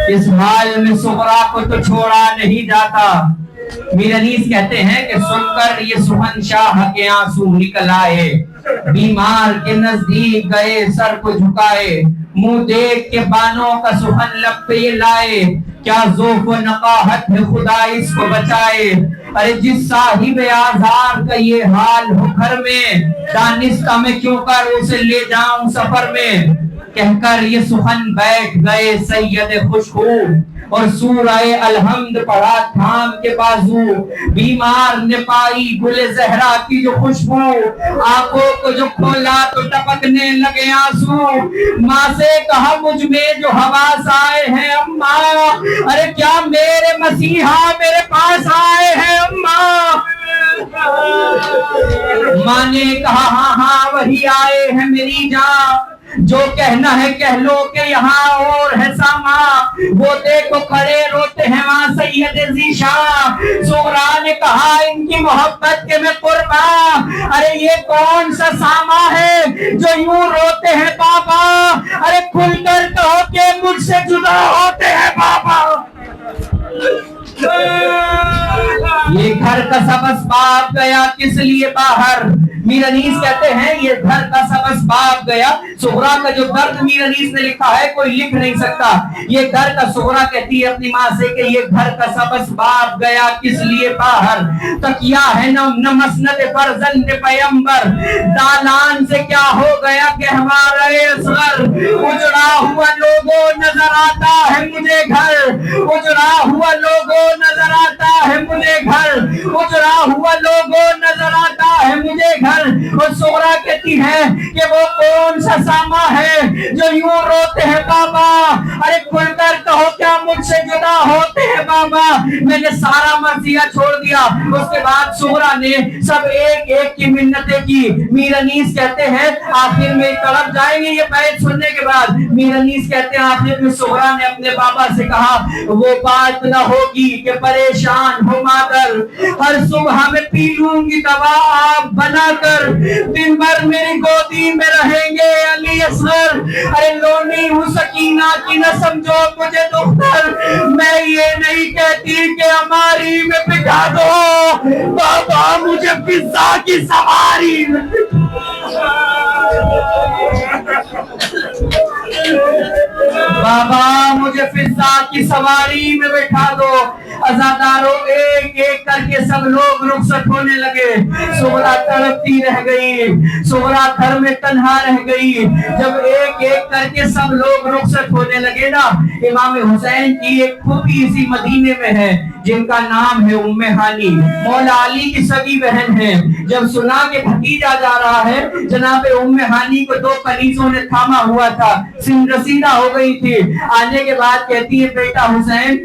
اس حال میں صغرا کو تو چھوڑا نہیں جاتا۔ میر انیس کہتے ہیں کہ سن کر یہ سہن شاہ کے آنسو نکل آئے، بیمار کے نزدیک گئے سر کو جھکائے، منہ دیکھ کے بانوں کا سہن لب پہ لائے، کیا ذوق و نقاہت ہے خدا اس کو بچائے، ارے جس صاحب آزار کا یہ حال ہو گھر میں، دانستہ میں کیوں کر اسے لے جاؤں سفر میں، کہہ کر یہ سخن بیٹھ گئے سید خوشخو، اور سورہ الحمد پڑھا تھام کے بازو، بیمار نے پائی گل زہرا کی جو خوشبو، آنکھوں کو جو کھولا تو ٹپکنے لگے آنسو، ماں سے کہا مجھ میں جو حواس آئے ہیں اماں، ارے کیا میرے مسیحا میرے پاس آئے ہیں اماں، ماں نے کہا ہاں ہاں وہی آئے ہیں میری جان، جو کہنا ہے کہہ لو کہ یہاں اور ہے ساما، وہ دیکھو کھڑے روتے ہیں وہاں سید ذیشان، صغرا نے کہا ان کی محبت کے میں قربان، ارے یہ کون سا ساما ہے جو یوں روتے ہیں بابا، ارے کھل کر کہو کہ مجھ سے جدا ہوتے ہیں بابا۔ یہ گھر کا سب اسباب گیا کس لیے باہر، میر انیس کہتے ہیں یہ گھر کا سب اسباب گیا، صغرا کا جو درد میر انیس نے لکھا ہے کوئی لکھ نہیں سکتا، یہ گھر کا صغرا کہتی ہے اپنی ماں سے کہ یہ گھر کا سب اسباب گیا کس لیے باہر، تکیہ ہے نہ مسند فرزند پیمبر، دالان سے کیا ہو گیا کہ ہمارا اصغر، اجڑا ہوا لوگوں نظر آتا ہے مجھے گھر، اجڑا ہوا لوگوں نظر آتا ہے مجھے گھر، اجڑا ہوا لوگوں نظر آتا ہے مجھے گھر، اور صغرا کہتی ہے کہ وہ کون سا ساما ہے جو یوں روتے ہیں بابا، ارے کھل کر کہو کیا مجھ سے جدا ہوتے ہیں بابا، میں نے سارا مرثیہ چھوڑ دیا۔ اس کے بعد صغرا نے سب ایک ایک کی منتیں کی، میر انیس کہتے ہیں آخر میں تڑپ جائیں گے یہ بیت سننے کے بعد، میر انیس کہتے ہیں آخر میں صغرا نے اپنے بابا سے کہا وہ بات نہ ہوگی کہ پریشان ہو مادر، ہر صبح میں پی لوں گی دوا آپ بنا کر، دن بھر میری گودی میں رہیں گے علی اصغر، ارے لونی ہوں سکینہ کی نہ سمجھو مجھے دختر، میں یہ نہیں کہتی کہ ہماری میں بٹھا دو بابا مجھے فضا کی سواری میں، بابا مجھے فضا کی سواری میں بٹھا دو۔ عزاداروں ایک ایک کر کے سب لوگ رخصت ہونے لگے، صغرا تڑپتی رہ گئی، صغرا گھر میں تنہا رہ گئی، جب ایک ایک کر کے سب لوگ رخصت ہونے لگے نا، امام حسین کی ایک پھوپھی اسی مدینے میں ہے جن کا نام ہے ام ہانی، مولا علی کی سگی بہن ہے، جب سنا کہ بھتیجا جا رہا ہے، جناب ام ہانی کو دو کنیزوں نے تھاما ہوا تھا، سن رسیدہ ہو گئی تھی، آنے کے بعد کہتی ہے بیٹا حسین